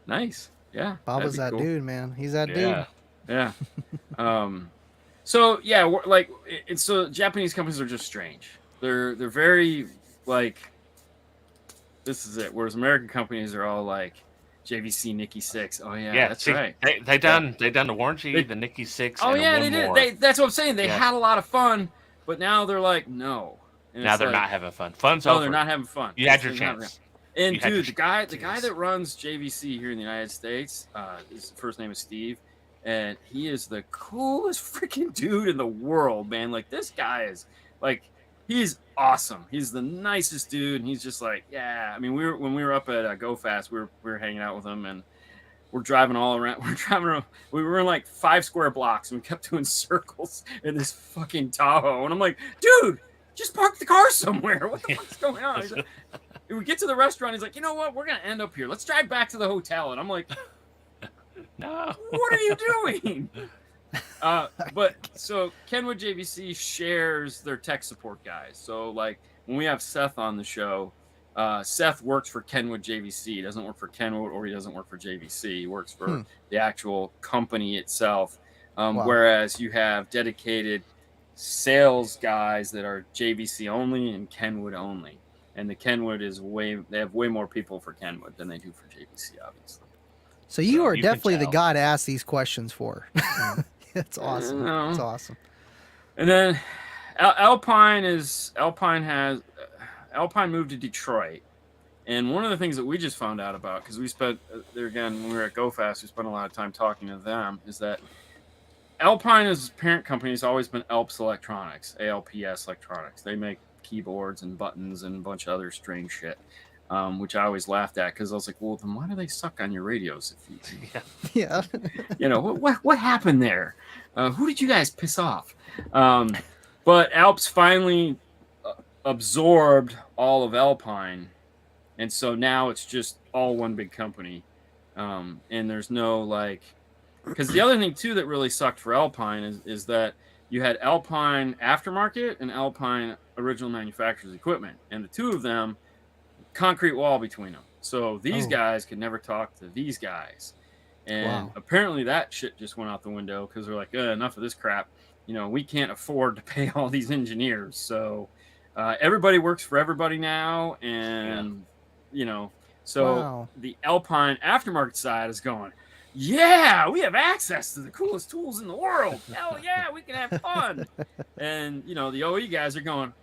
Nice. Yeah. Baba's that cool. dude, man. He's that Yeah. Yeah. So yeah, like, so Japanese companies are just strange. They're very like, this is it. Whereas American companies are all like JVC Nikki 6. Oh yeah, that's right. They done the warranty, the Nikki 6. Oh and yeah, one they did. more. That's what I'm saying. They had a lot of fun, but now they're like, no. And now it's they're like, not having fun. Fun's over. they're not having fun. You had your It's not chance. And You had dude, your the guy that runs JVC here in the United States, his first name is Steve, and he is the coolest freaking dude in the world, man. Like, this guy is like, he's awesome. He's the nicest dude, and he's just like, yeah. I mean, when we were up at Go Fast, we were hanging out with him, and we're driving all around. We were in like 5 square blocks, and we kept doing circles in this fucking Tahoe, and I'm like, dude, just park the car somewhere. What the fuck's going on? He's like, we get to the restaurant. He's like, you know what? We're gonna end up here. Let's drive back to the hotel. And I'm like, no. What are you doing? But so Kenwood JVC shares their tech support guys. So like when we have Seth on the show, Seth works for Kenwood JVC. He doesn't work for Kenwood, or he doesn't work for JVC. He works for the actual company itself. Whereas you have dedicated sales guys that are JVC only and Kenwood only. And the Kenwood they have way more people for Kenwood than they do for JVC, obviously. So you are definitely the guy to ask these questions for. It's awesome. It's awesome. And then Alpine moved to Detroit. And one of the things that we just found out about, because we spent there again when we were at Go Fast, we spent a lot of time talking to them, is that Alpine's parent company has always been Alps Electronics, ALPS Electronics. They make keyboards and buttons and a bunch of other strange shit, which I always laughed at, because I was like, well, then why do they suck on your radios? Yeah. You know, what happened there? Who did you guys piss off? But Alps finally absorbed all of Alpine, and so now it's just all one big company. And there's no like, because the other thing too that really sucked for Alpine is that you had Alpine aftermarket and Alpine original manufacturer's equipment, and the two of them, concrete wall between them. So these guys could never talk to these guys. And apparently that shit just went out the window, because they're like, enough of this crap. You know, we can't afford to pay all these engineers. So everybody works for everybody now. And, you know, so the Alpine aftermarket side is going, yeah, we have access to the coolest tools in the world. Hell yeah, we can have fun. And, you know, the OE guys are going,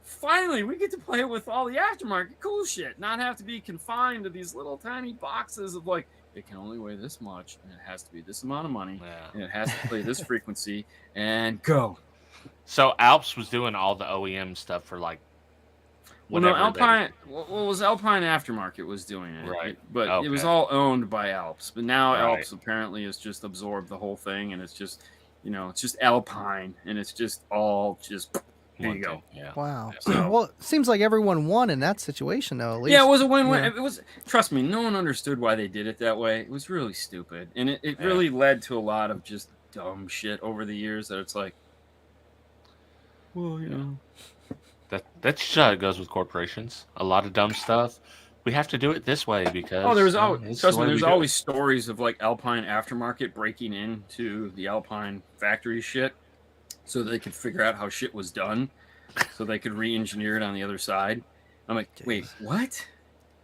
finally, we get to play with all the aftermarket cool shit, not have to be confined to these little tiny boxes of like, it can only weigh this much, and it has to be this amount of money, and it has to play this frequency, and go. So Alps was doing all the OEM stuff for like, well, no, Alpine. What was Alpine Aftermarket was doing it, right? But it was all owned by Alps. But now Alps apparently has just absorbed the whole thing, and it's just, you know, it's just Alpine, and it's just all just. There you go. Yeah. Wow. So, well, it seems like everyone won in that situation, though. At least. Yeah, it was a win-win. It was. Trust me, no one understood why they did it that way. It was really stupid, and it really led to a lot of just dumb shit over the years. That it's like, well, you know, that's just how it goes with corporations. A lot of dumb stuff. We have to do it this way because. There's always there's always stories of like Alpine aftermarket breaking into the Alpine factory shit, so they could figure out how shit was done, so they could re-engineer it on the other side. I'm like, wait, what?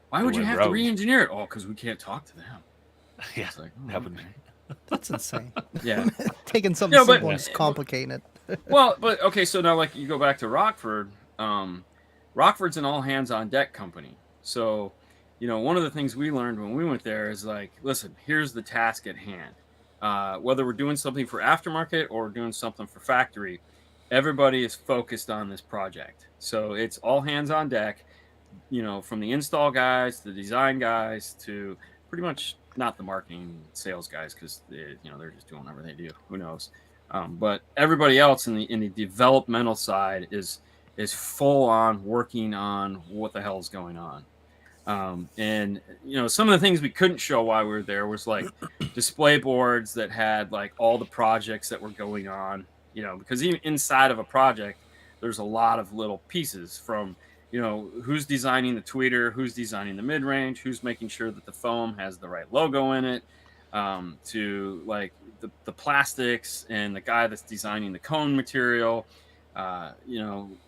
Why would you have to re-engineer it? Oh, because we can't talk to them. Yeah, like, that would be. That's insane. Yeah, taking something simple and just complicating it. Well, but okay, so now like you go back to Rockford. Rockford's an all-hands-on-deck company. So, you know, one of the things we learned when we went there is like, listen, here's the task at hand. Whether we're doing something for aftermarket or doing something for factory, everybody is focused on this project. So it's all hands on deck, you know, from the install guys to the design guys to pretty much not the marketing sales guys, because they're just doing whatever they do. Who knows? But everybody else in the developmental side is full on working on what the hell is going on. And some of the things we couldn't show while we were there was like display boards that had like all the projects that were going on, because even inside of a project, there's a lot of little pieces from, who's designing the tweeter, who's designing the mid-range, who's making sure that the foam has the right logo in it, to like the plastics and the guy that's designing the cone material.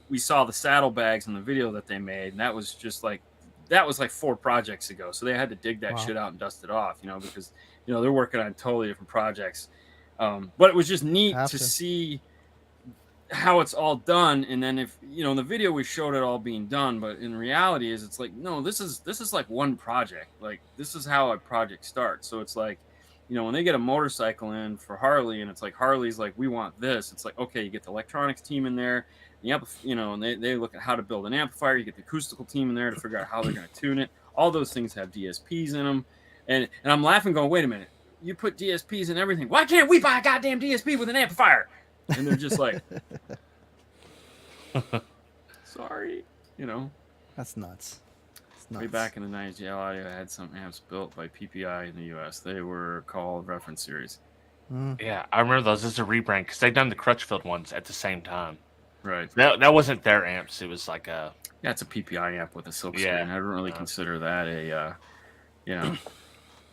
We saw the saddlebags in the video that they made, and that was like 4 projects ago. So they had to dig that shit out and dust it off, because, they're working on totally different projects. But it was just neat to see how it's all done. And then if, in the video, we showed it all being done, but in reality it's like, no, this is like one project. Like, this is how a project starts. So it's like, when they get a motorcycle in for Harley and it's like, Harley's like, we want this. It's like, okay, you get the electronics team in there. And they look at how to build an amplifier. You get the acoustical team in there to figure out how they're going to tune it. All those things have DSPs in them. And I'm laughing going, wait a minute. You put DSPs in everything. Why can't we buy a goddamn DSP with an amplifier? And they're just like, sorry, That's nuts. Way back in the 90s, GL Audio had some amps built by PPI in the U.S. They were called Reference Series. Yeah, I remember those as a rebrand because they'd done the Crutchfield ones at the same time. Right. That wasn't their amps. It was like a... Yeah, it's a PPI amp with a silk screen. I don't really consider that a,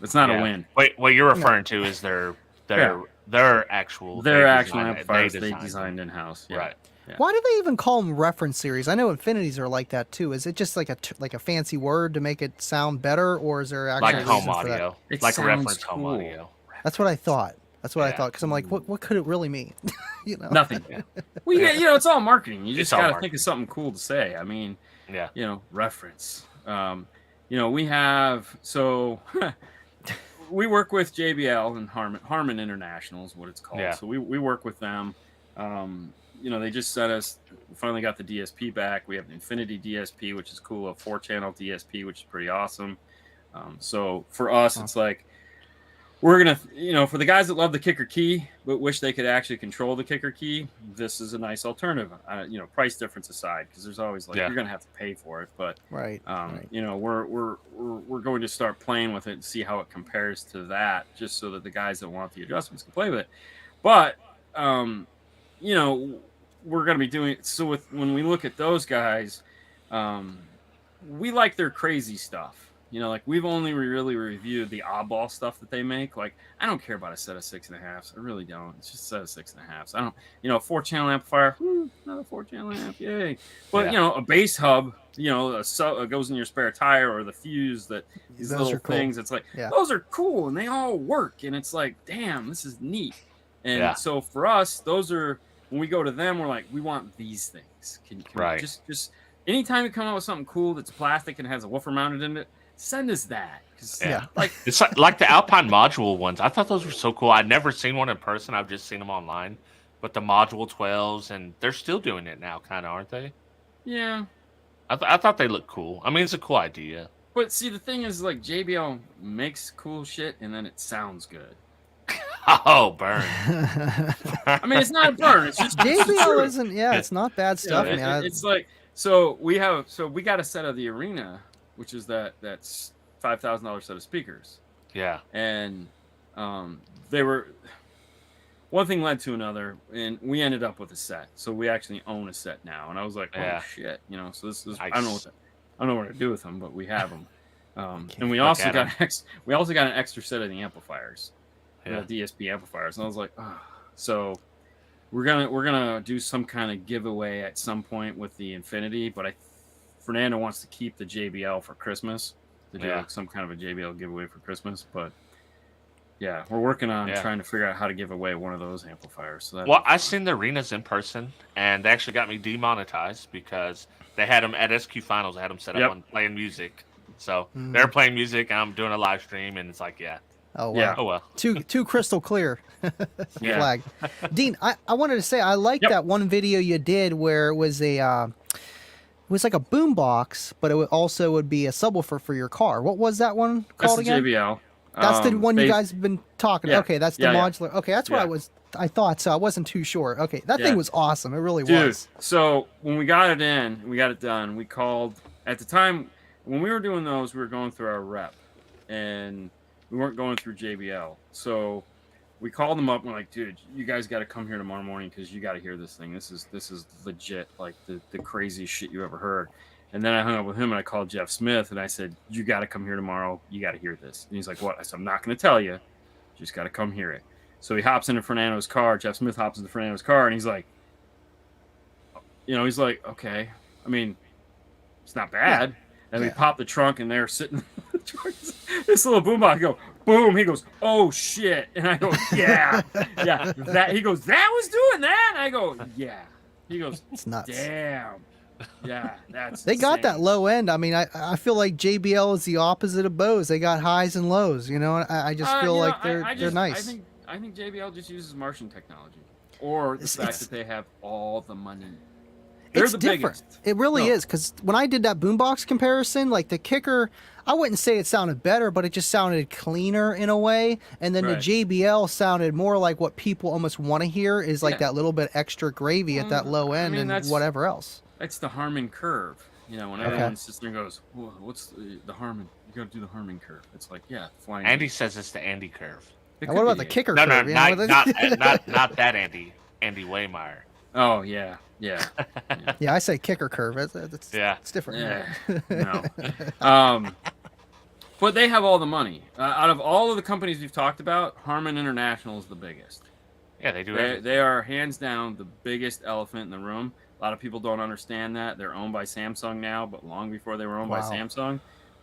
it's not a win. Wait, what you're referring to is their actual... Their actual amplifiers they designed in-house. Yeah. Right. Yeah. Why do they even call them reference series? I know Infinities are like that too. Is it just like a fancy word to make it sound better, or is there actually like home audio? It like a reference cool. home audio. That's what I thought. That's what I thought, because I'm like, what could it really mean? Nothing. Well, it's all marketing. You just got to think of something cool to say. I mean, reference. We have we work with JBL and Harman International is what it's called. Yeah. So we work with them. They just sent us, finally got the DSP back. We have the Infinity DSP, which is cool, a 4-channel DSP, which is pretty awesome. So for us, it's like, we're going to, for the guys that love the kicker key, but wish they could actually control the kicker key, this is a nice alternative, price difference aside, because there's always you're going to have to pay for it. But, right. We're going to start playing with it and see how it compares to that, just so that the guys that want the adjustments can play with it. But, we're going to be doing so when we look at those guys, we like their crazy stuff. We've only really reviewed the oddball stuff that they make. Like, I don't care about a set of 6.5s. I really don't. It's just a set of 6.5s. I don't, a 4-channel amplifier, another 4-channel amp, yay. But, a bass hub, goes in your spare tire, or the fuse these those little things. Cool. It's like, those are cool and they all work. And it's like, damn, this is neat. And so for us, those are, when we go to them, we're like, we want these things. Can we just anytime you come out with something cool that's plastic and has a woofer mounted in it, send us that. It's like the Alpine module ones. I thought those were so cool. I'd never seen one in person. I've just seen them online. But the module 12s, and they're still doing it now, kind of, aren't they? Yeah. I thought they looked cool. I mean, it's a cool idea. But see, the thing is, like, JBL makes cool shit, and then it sounds good. Oh, burn. I mean, it's not a burn. It's just JBL isn't. Yeah, it's not bad stuff, man. It's like, so we got a set of the Arena, which is that's $5,000 set of speakers. Yeah. And they were, one thing led to another, and we ended up with a set. So we actually own a set now. And I was like, oh shit, so this is, I don't know what to do with them, but we have them. And we also got an extra set of the amplifiers. The DSP amplifiers, and I was like, so we're gonna do some kind of giveaway at some point with the Infinity, but Fernando wants to keep the JBL for Christmas to do some kind of a JBL giveaway for Christmas. But we're working on trying to figure out how to give away one of those amplifiers. So I've seen the Arenas in person, and they actually got me demonetized because they had them at SQ Finals. I had them set up on playing music, so they're playing music. I'm doing a live stream, and it's like, oh, wow. Yeah. Oh, well. Too crystal clear. Flag. Dean, I wanted to say I liked that one video you did where it was it was like a boom box, but it also would be a subwoofer for your car. What was that one called again? JBL. That's the one you guys have been talking. Okay, that's the modular. Okay, that's what I thought, so I wasn't too sure. Okay, that thing was awesome. It really was. So when we got it done, we called, at the time, when we were doing those, we were going through our rep, and we weren't going through JBL. So we called them up. And we're like, dude, you guys got to come here tomorrow morning because you got to hear this thing. This is legit, like the craziest shit you ever heard. And then I hung up with him and I called Jeff Smith and I said, you got to come here tomorrow. You got to hear this. And he's like, what? I said, I'm not going to tell you. You just got to come hear it. So he hops into Fernando's car. Jeff Smith hops into Fernando's car and he's like, okay. I mean, it's not bad. And we pop the trunk and they're sitting in the trunk. This little boombox. I go, boom. He goes, oh shit. And I go, yeah. That he goes, that was doing that. And I go, yeah. He goes, it's nuts. Damn. Yeah, that's they got insane. that low end. I mean, I feel like JBL is the opposite of Bose. They got highs and lows. You know, I just feel like they're nice. I think JBL just uses Martian technology, or the fact that they have all the money. They're the different. biggest. It really is, because when I did that boombox comparison, like the kicker, I wouldn't say it sounded better, but it just sounded cleaner in a way. And then the JBL sounded more like what people almost want to hear is like that little bit extra gravy at that low end and whatever else. That's the Harman curve. You know, when everyone sits there and goes, what's the Harman? You got to do the Harman curve. It's like, flying. Andy says it's the Andy curve. Now, what about the kicker curve? No, not that Andy. Andy Waymeyer. Oh, yeah. Yeah, I say kicker curve. It's different. Yeah, no. But they have all the money. Out of all of the companies we've talked about, Harman International is the biggest. Yeah, they do. They are hands down the biggest elephant in the room. A lot of people don't understand that. They're owned by Samsung now, but long before they were owned by Samsung,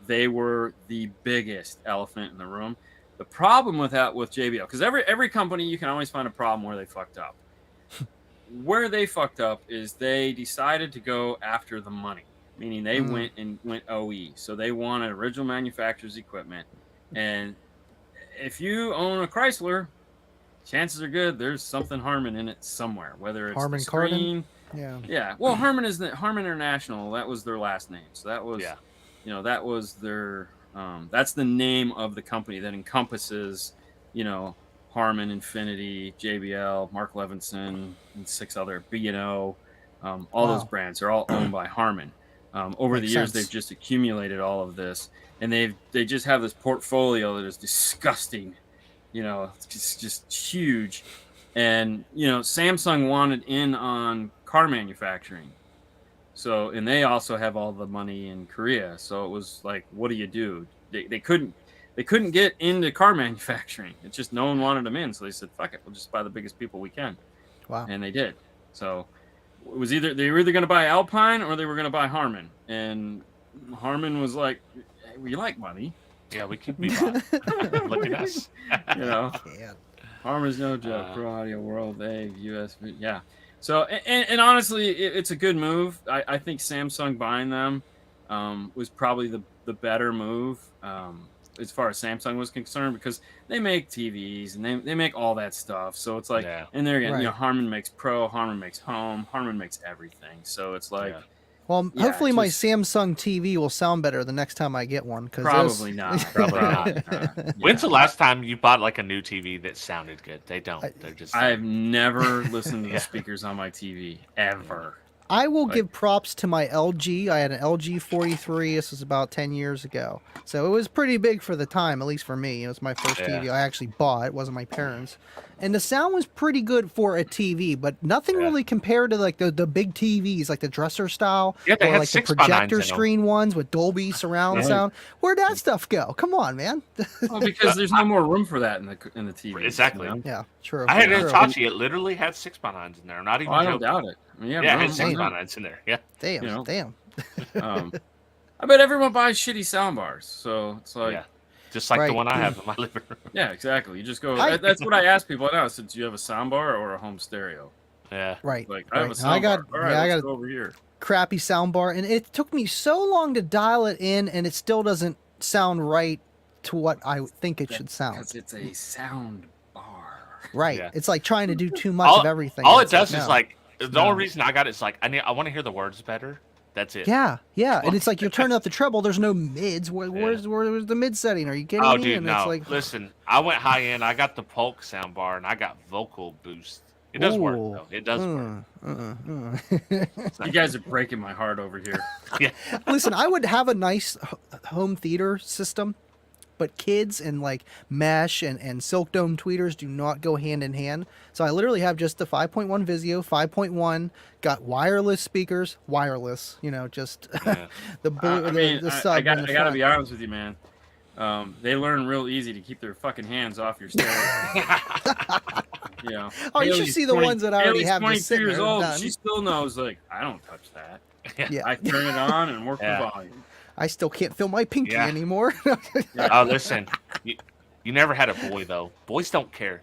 they were the biggest elephant in the room. The problem with JBL, because every company, you can always find a problem where they fucked up. Where they fucked up is they decided to go after the money, meaning they went OE. So they wanted original manufacturer's equipment. And if you own a Chrysler, chances are good there's something Harman in it somewhere, whether it's Harman the screen. Yeah. Well, Harman is Harman International. That was their last name. So that was, that was their, that's the name of the company that encompasses, Harman, Infinity, JBL, Mark Levinson, and 6 other B&O. All those brands are all owned by Harman. Over the years, they've just accumulated all of this, and they just have this portfolio that is disgusting. It's just huge. And Samsung wanted in on car manufacturing, and they also have all the money in Korea. So it was like, what do you do? They couldn't get into car manufacturing. It's just no one wanted them in. So they said, fuck it, we'll just buy the biggest people we can. Wow. And they did. So it was they were either going to buy Alpine or they were going to buy Harman. And Harman was like, hey, we like money. Yeah, we could be bought. Look at us. Harman's no joke. Pro Audio World, USB. Yeah. So, and honestly, it's a good move. I think Samsung buying them was probably the better move. As far as Samsung was concerned, because they make TVs and they make all that stuff. So it's like, and they're again, Harman makes Pro, Harman makes Home, Harman makes everything. So it's like, well, hopefully my Samsung TV will sound better the next time I get one. Probably not. Probably not. When's the last time you bought like a new TV that sounded good? They don't. They're just. I've never listened to the speakers on my TV ever. I will give props to my LG. I had an LG 43. This was about 10 years ago. So it was pretty big for the time, at least for me. It was my first TV I actually bought. It wasn't my parents'. And the sound was pretty good for a TV, but nothing really compared to like the big TVs, like the dresser style, they or had like the projector screen ones with Dolby surround sound. Where'd that stuff go? Come on, man. Well, because there's no more room for that in the TV. Exactly. Yeah, true. I had an Hitachi. It literally had 6x9s in there. I'm not even joking. I don't doubt it. I mean, it had 6x9s in there. Yeah. Damn. I bet everyone buys shitty soundbars, so it's like. Just like the one I have in my living room. Yeah, exactly. You just go. That's what I ask people now. So, do you have a soundbar or a home stereo? Yeah. Right. Like I have a soundbar. I got go over here. Crappy soundbar, and it took me so long to dial it in, and it still doesn't sound right to what I think it should sound. Because it's a sound bar. Right. Yeah. It's like trying to do too much of everything. All it does is like the only reason I got it is like I want to hear the words better. That's it. Yeah, and it's like you're turning up the treble. There's no mids. Where's the mid setting? Are you kidding me? Oh, dude, and no. It's like... Listen, I went high end. I got the Polk soundbar, and I got vocal boost It does work Ooh. though. It does work. You guys are breaking my heart over here. Yeah. Listen, I would have a nice home theater system, but kids and like mesh and silk dome tweeters do not go hand in hand. So I literally have just the 5.1 Vizio, 5.1, got wireless speakers, wireless, just Yeah. the blue, I mean, the sub. I in the gotta front. be honest with you, man. They learn real easy to keep their fucking hands off your stereo. Oh, you should Haley's see the ones that I already Haley's have just 22 sitting years there old. done. She still knows, like, I don't touch that. Yeah. I turn it on and work Yeah. the volume. I still can't feel my pinky Yeah. anymore. Oh, listen, you never had a boy though. Boys don't care.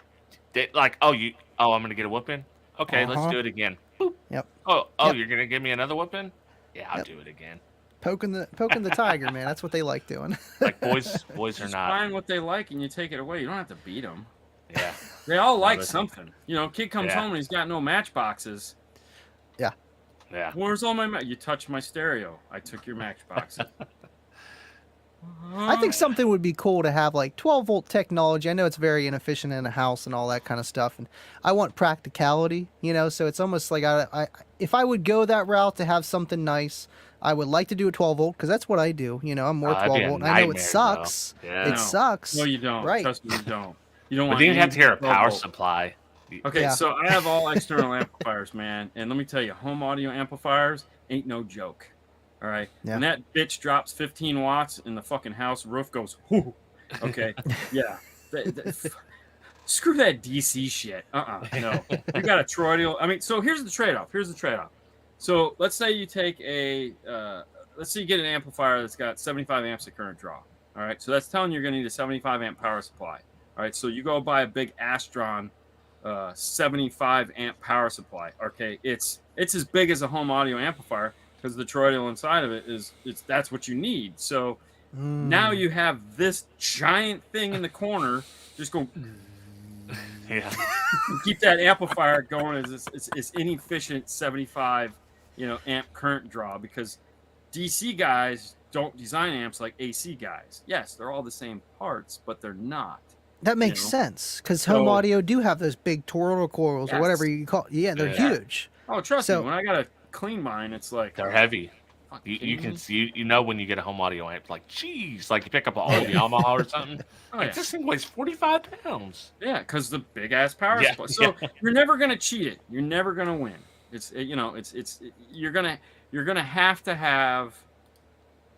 They like, I'm gonna get a whooping. Okay, let's do it again. Boop. Yep. Oh, Yep. you're gonna give me another whooping? Yeah, I'll Yep. do it again. poking the tiger, man. That's what they like doing. Like boys are Just not. find what they like and you take it away. You don't have to beat them. Yeah. They all like listen. something. Kid comes Yeah. home and he's got no matchboxes. Yeah. Where's all my You touched my stereo. I took your matchboxes. I think something would be cool to have like 12-volt technology. I know it's very inefficient in a house and all that kind of stuff, and I want practicality, so it's almost like I if I would go that route to have something nice, I would like to do a 12-volt because that's what I do. I'm more that'd be a 12-volt. And I know it nightmare, sucks. though. Yeah. It No. sucks. No, you don't. Right. Trust me, you don't. You don't But want. then you'd have to hear a anything power 12 volt. supply. Okay, Yeah. so I have all external amplifiers, man, and let me tell you, home audio amplifiers ain't no joke. All right, Yeah. when that bitch drops 15 watts and the fucking house roof goes, whoo. Okay, yeah. Screw that DC shit. No. You got a toroidal. I mean, so here's the trade-off. So let's say you take let's say you get an amplifier that's got 75 amps of current draw. All right, so that's telling you you're going to need a 75 amp power supply. All right, so you go buy a big Astron 75 amp power supply. Okay, it's as big as a home audio amplifier because the toroidal inside of it that's what you need. So now you have this giant thing in the corner just go. Yeah. Keep that amplifier going as it's inefficient 75 amp current draw because DC guys don't design amps like AC guys. Yes, they're all the same parts, but they're not. That makes sense because home So- audio do have those big toroidal coils or Yes. whatever you call. Yeah, they're Yeah. huge. Oh, trust So- me, when I got to clean mine, it's like They're heavy. fuck, You kidding can me? see when you get a home audio amp, like, geez, like you pick up an old Yamaha or something. Oh, Like yeah. this thing weighs 45 pounds. Yeah, because the big ass power Yeah, supply. So you're never gonna cheat it. You're never gonna win. You're gonna have to have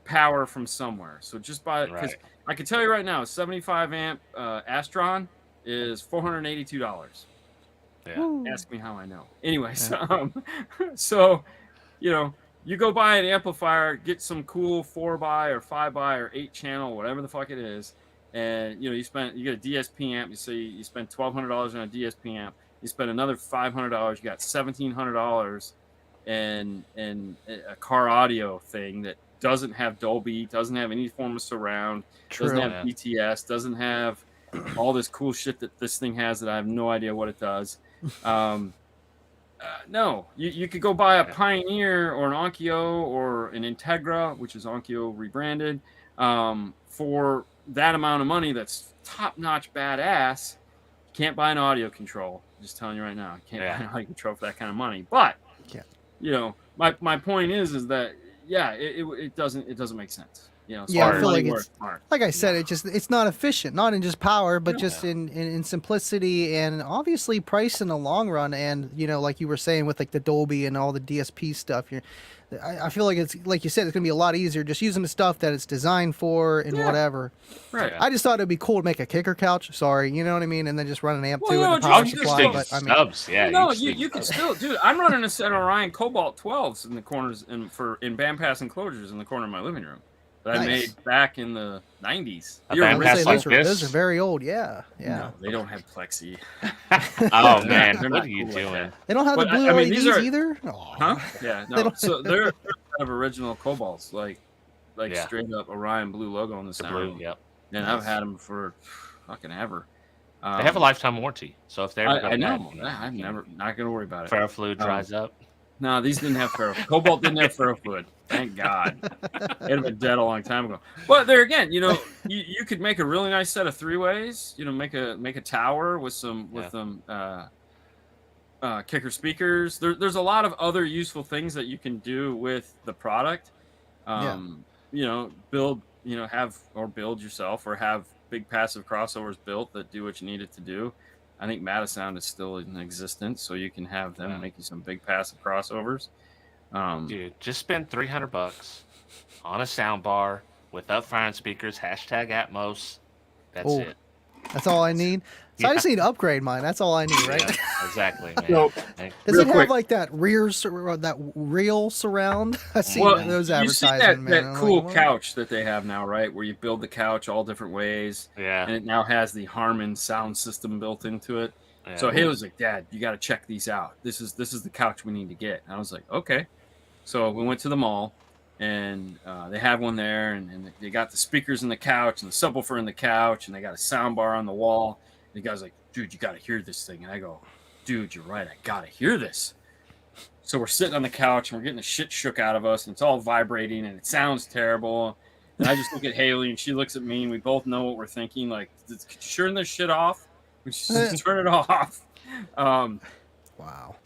power from somewhere. So just buy because Right. I can tell you right now, a 75 amp Astron is $482. Yeah. Woo. Ask me how I know. Anyways, so you go buy an amplifier, get some cool 4x or 5x or 8 channel, whatever the fuck it is, and you get a DSP amp. You spend $1,200 on a DSP amp. You spend another $500. You got $1,700 and a car audio thing that doesn't have Dolby, doesn't have any form of surround, doesn't True. have BTS, doesn't have all this cool shit that this thing has that I have no idea what it does. No, you could go buy a Pioneer or an Onkyo or an Integra, which is Onkyo rebranded, for that amount of money. That's top-notch badass. You can't buy an audio control. I'm just telling you right now, you can't buy an audio control for that kind of money. But my point is that it doesn't make sense. Yeah, I smart feel money like worth it's smart. like I said, it's not efficient, not in just power, but No. just in simplicity and obviously price in the long run. And like you were saying with like the Dolby and all the DSP stuff, I feel like it's like you said, it's gonna be a lot easier just using the stuff that it's designed for and Yeah. whatever. Right. I just thought it'd be cool to make a kicker couch. Sorry, you know what I mean, and then just run an amp Well, to it no, and a just- power just supply. stick But I mean, Snubs, yeah. No, just you stick can snubs. still, dude. I'm running a set of Orion Cobalt 12s in the corners in bandpass enclosures in the corner of my living room that I Nice. made back in the 90s. A You I bandpass would remember- say like those this? are very old. Yeah. No, they don't have plexi. Oh man, They're what not are you cool like doing? that. They don't have the But, I blue mean, LEDs these are- either. Aw. Huh? Yeah, They no. don't- So they're have original Cobalts, like Yeah. straight up Orion blue logo on the The side. blue, yep. And I've had them for fucking ever. They have a lifetime warranty, so if they ever go I know. bad, I'm never not gonna worry about it. ferrofluid dries up. No, these didn't have ferro. Cobalt didn't have ferrofluid. Thank God. They'd have been dead a long time ago. But there again, you could make a really nice set of 3-ways. Make a tower with some kicker speakers. There's a lot of other useful things that you can do with the product. You know, build yourself, or have big passive crossovers built that do what you need it to do. I think Matasound is still in existence, so you can have them make you some big passive crossovers. Dude, just spend $300 on a sound bar with up-firing speakers, #Atmos. That's it. That's all I need. So I just need to upgrade mine. That's all I need, right? Yeah, exactly, man. So, does it have like that real surround? I see those advertisements, man. That cool couch that they have now, right? Where you build the couch all different ways. Yeah. And it now has the Harman sound system built into it. Yeah. So Haley's like, Dad, you got to check these out. This is the couch we need to get. And I was like, okay. So we went to the mall, and they have one there, and they got the speakers in the couch and the subwoofer in the couch, and they got a sound bar on the wall. And the guy's like, dude, you got to hear this thing. And I go, dude, you're right. I got to hear this. So we're sitting on the couch, and we're getting the shit shook out of us, and it's all vibrating, and it sounds terrible. And I just look at Haley, and she looks at me, and we both know what we're thinking. Like, could you turn this shit off? We just turn it off. Wow.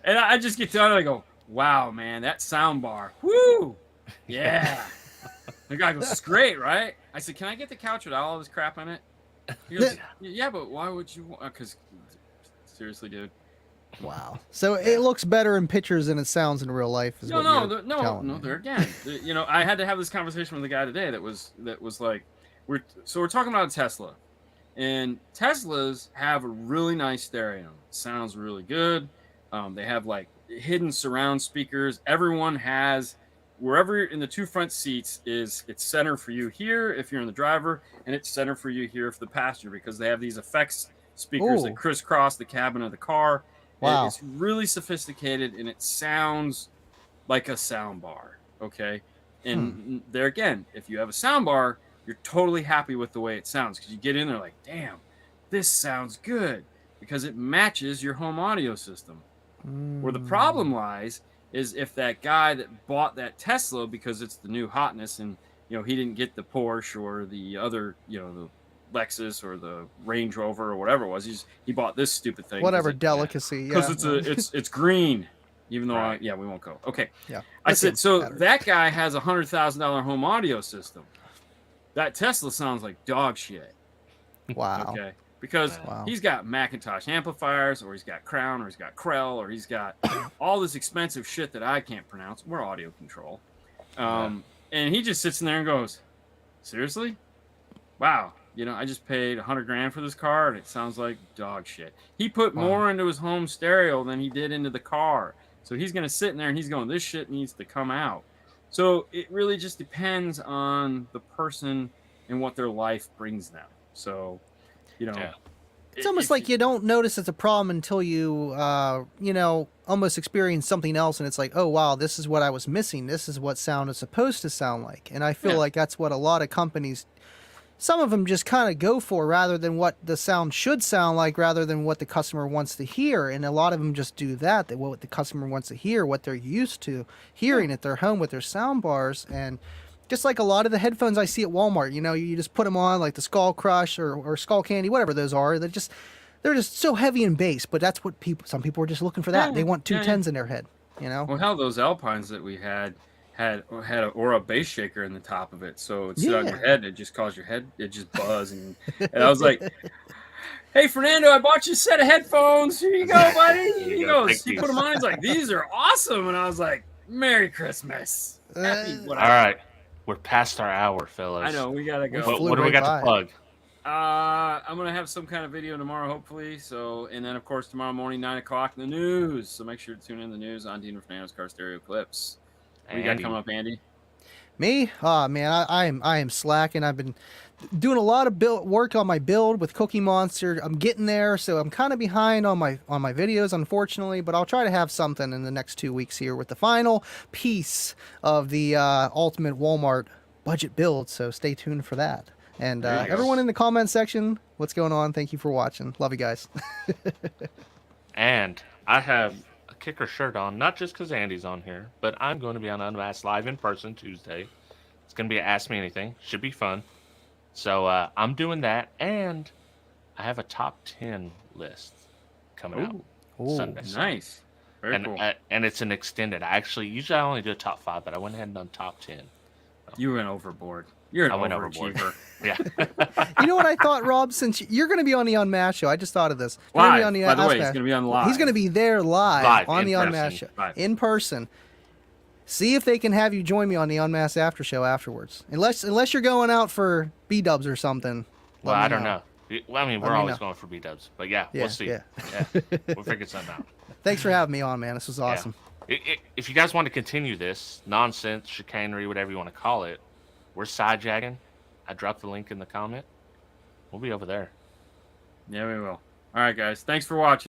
And I just get done, and I go, wow, man, that sound bar. Woo! Yeah. The guy goes, it's great, right? I said, can I get the couch without all this crap on it? He goes, yeah, but why would you? Because, seriously, dude. Wow. So it looks better in pictures than it sounds in real life. No. There again. You know, I had to have this conversation with a guy today that was like, we're talking about a Tesla, and Teslas have a really nice stereo. It sounds really good. They have like hidden surround speakers. Everyone has, wherever in the two front seats it's center for you here if you're in the driver, and it's center for you here for the passenger, because they have these effects speakers that crisscross the cabin of the car. Wow. It's really sophisticated, and it sounds like a sound bar. Okay. And there again, if you have a sound bar, you're totally happy with the way it sounds, because you get in there like, damn, this sounds good, because it matches your home audio system. Where the problem lies is if that guy that bought that Tesla because it's the new hotness, and you know he didn't get the Porsche or the other, you know, the Lexus or the Range Rover or whatever it was, he bought this stupid thing. Whatever delicacy, because it's green. Even though we won't go. Okay. Yeah. I said, so that guy has $100,000 home audio system. That Tesla sounds like dog shit. Wow. Okay. Because he's got Macintosh amplifiers, or he's got Crown, or he's got Krell, or he's got all this expensive shit that I can't pronounce. We're audio control. And he just sits in there and goes, seriously? Wow. You know, I just paid $100,000 for this car, and it sounds like dog shit. He put more into his home stereo than he did into the car. So he's going to sit in there, and he's going, this shit needs to come out. So it really just depends on the person and what their life brings them. So, you know, it's almost like you don't notice it's a problem until you, you know, almost experience something else, and it's like, oh wow, this is what I was missing. This is what sound is supposed to sound like, and I feel like that's what a lot of companies, some of them just kind of go for, rather than what the sound should sound like, rather than what the customer wants to hear. And a lot of them just do that. They what the customer wants to hear, what they're used to hearing at their home with their sound bars. And just like a lot of the headphones I see at Walmart, you know, you just put them on, like the Skull Crush or Skull Candy, whatever those are. They're just so heavy in bass. But that's what some people are just looking for that. They want two tens in their head, you know. Well, hell, those Alpines that we had a Aura bass shaker in the top of it, so it's on your head. It just caused your head, it just buzz, and I was like, "Hey, Fernando, I bought you a set of headphones. Here you go, buddy." He goes, he put them on. He's like, "These are awesome," and I was like, "Merry Christmas." Happy all right, we're past our hour, fellas. I know we gotta go. What do we got to plug? I'm gonna have some kind of video tomorrow, hopefully. So, and then of course tomorrow morning, 9:00, the news. So make sure to tune in the news on Dean Fernando's Car Stereo Clips. What you got coming up, Andy? Me? Oh man, I am slacking. I've been doing a lot of work on my build with Cookie Monster. I'm getting there, so I'm kind of behind on my videos, unfortunately. But I'll try to have something in the next 2 weeks here with the final piece of the ultimate Walmart budget build. So stay tuned for that. And everyone in the comment section, what's going on? Thank you for watching. Love you guys. And I have kicker shirt on, not just because Andy's on here, but I'm going to be on Unmasked Live in person Tuesday. It's going to be a Ask Me Anything. Should be fun. So I'm doing that, and I have a top 10 list coming out Ooh. Sunday. So- Nice. Very and cool. and it's an extended. Usually I only do a top 5, but I went ahead and done top 10. You went overboard. You're an I went overboard. overachiever. Yeah. You know what I thought, Rob? Since you're going to be on the Unmasked show, I just thought of this. You're gonna be Live. on the By the way, he's Unmasked. going to be on live. He's going to be there live on in the person. Unmasked show, Live. in person. See if they can have you join me on the Unmasked after show afterwards. Unless you're going out for B-dubs or something. Well, Let me I don't know. Well, I mean, Let we're me always know. going for B-dubs, but yeah, Yeah, we'll see. yeah. We'll figure something out. Thanks for having me on, man. This was awesome. If you guys want to continue this nonsense, chicanery, whatever you want to call it, we're sidejagging. I dropped the link in the comment. We'll be over there. Yeah, we will. All right, guys. Thanks for watching.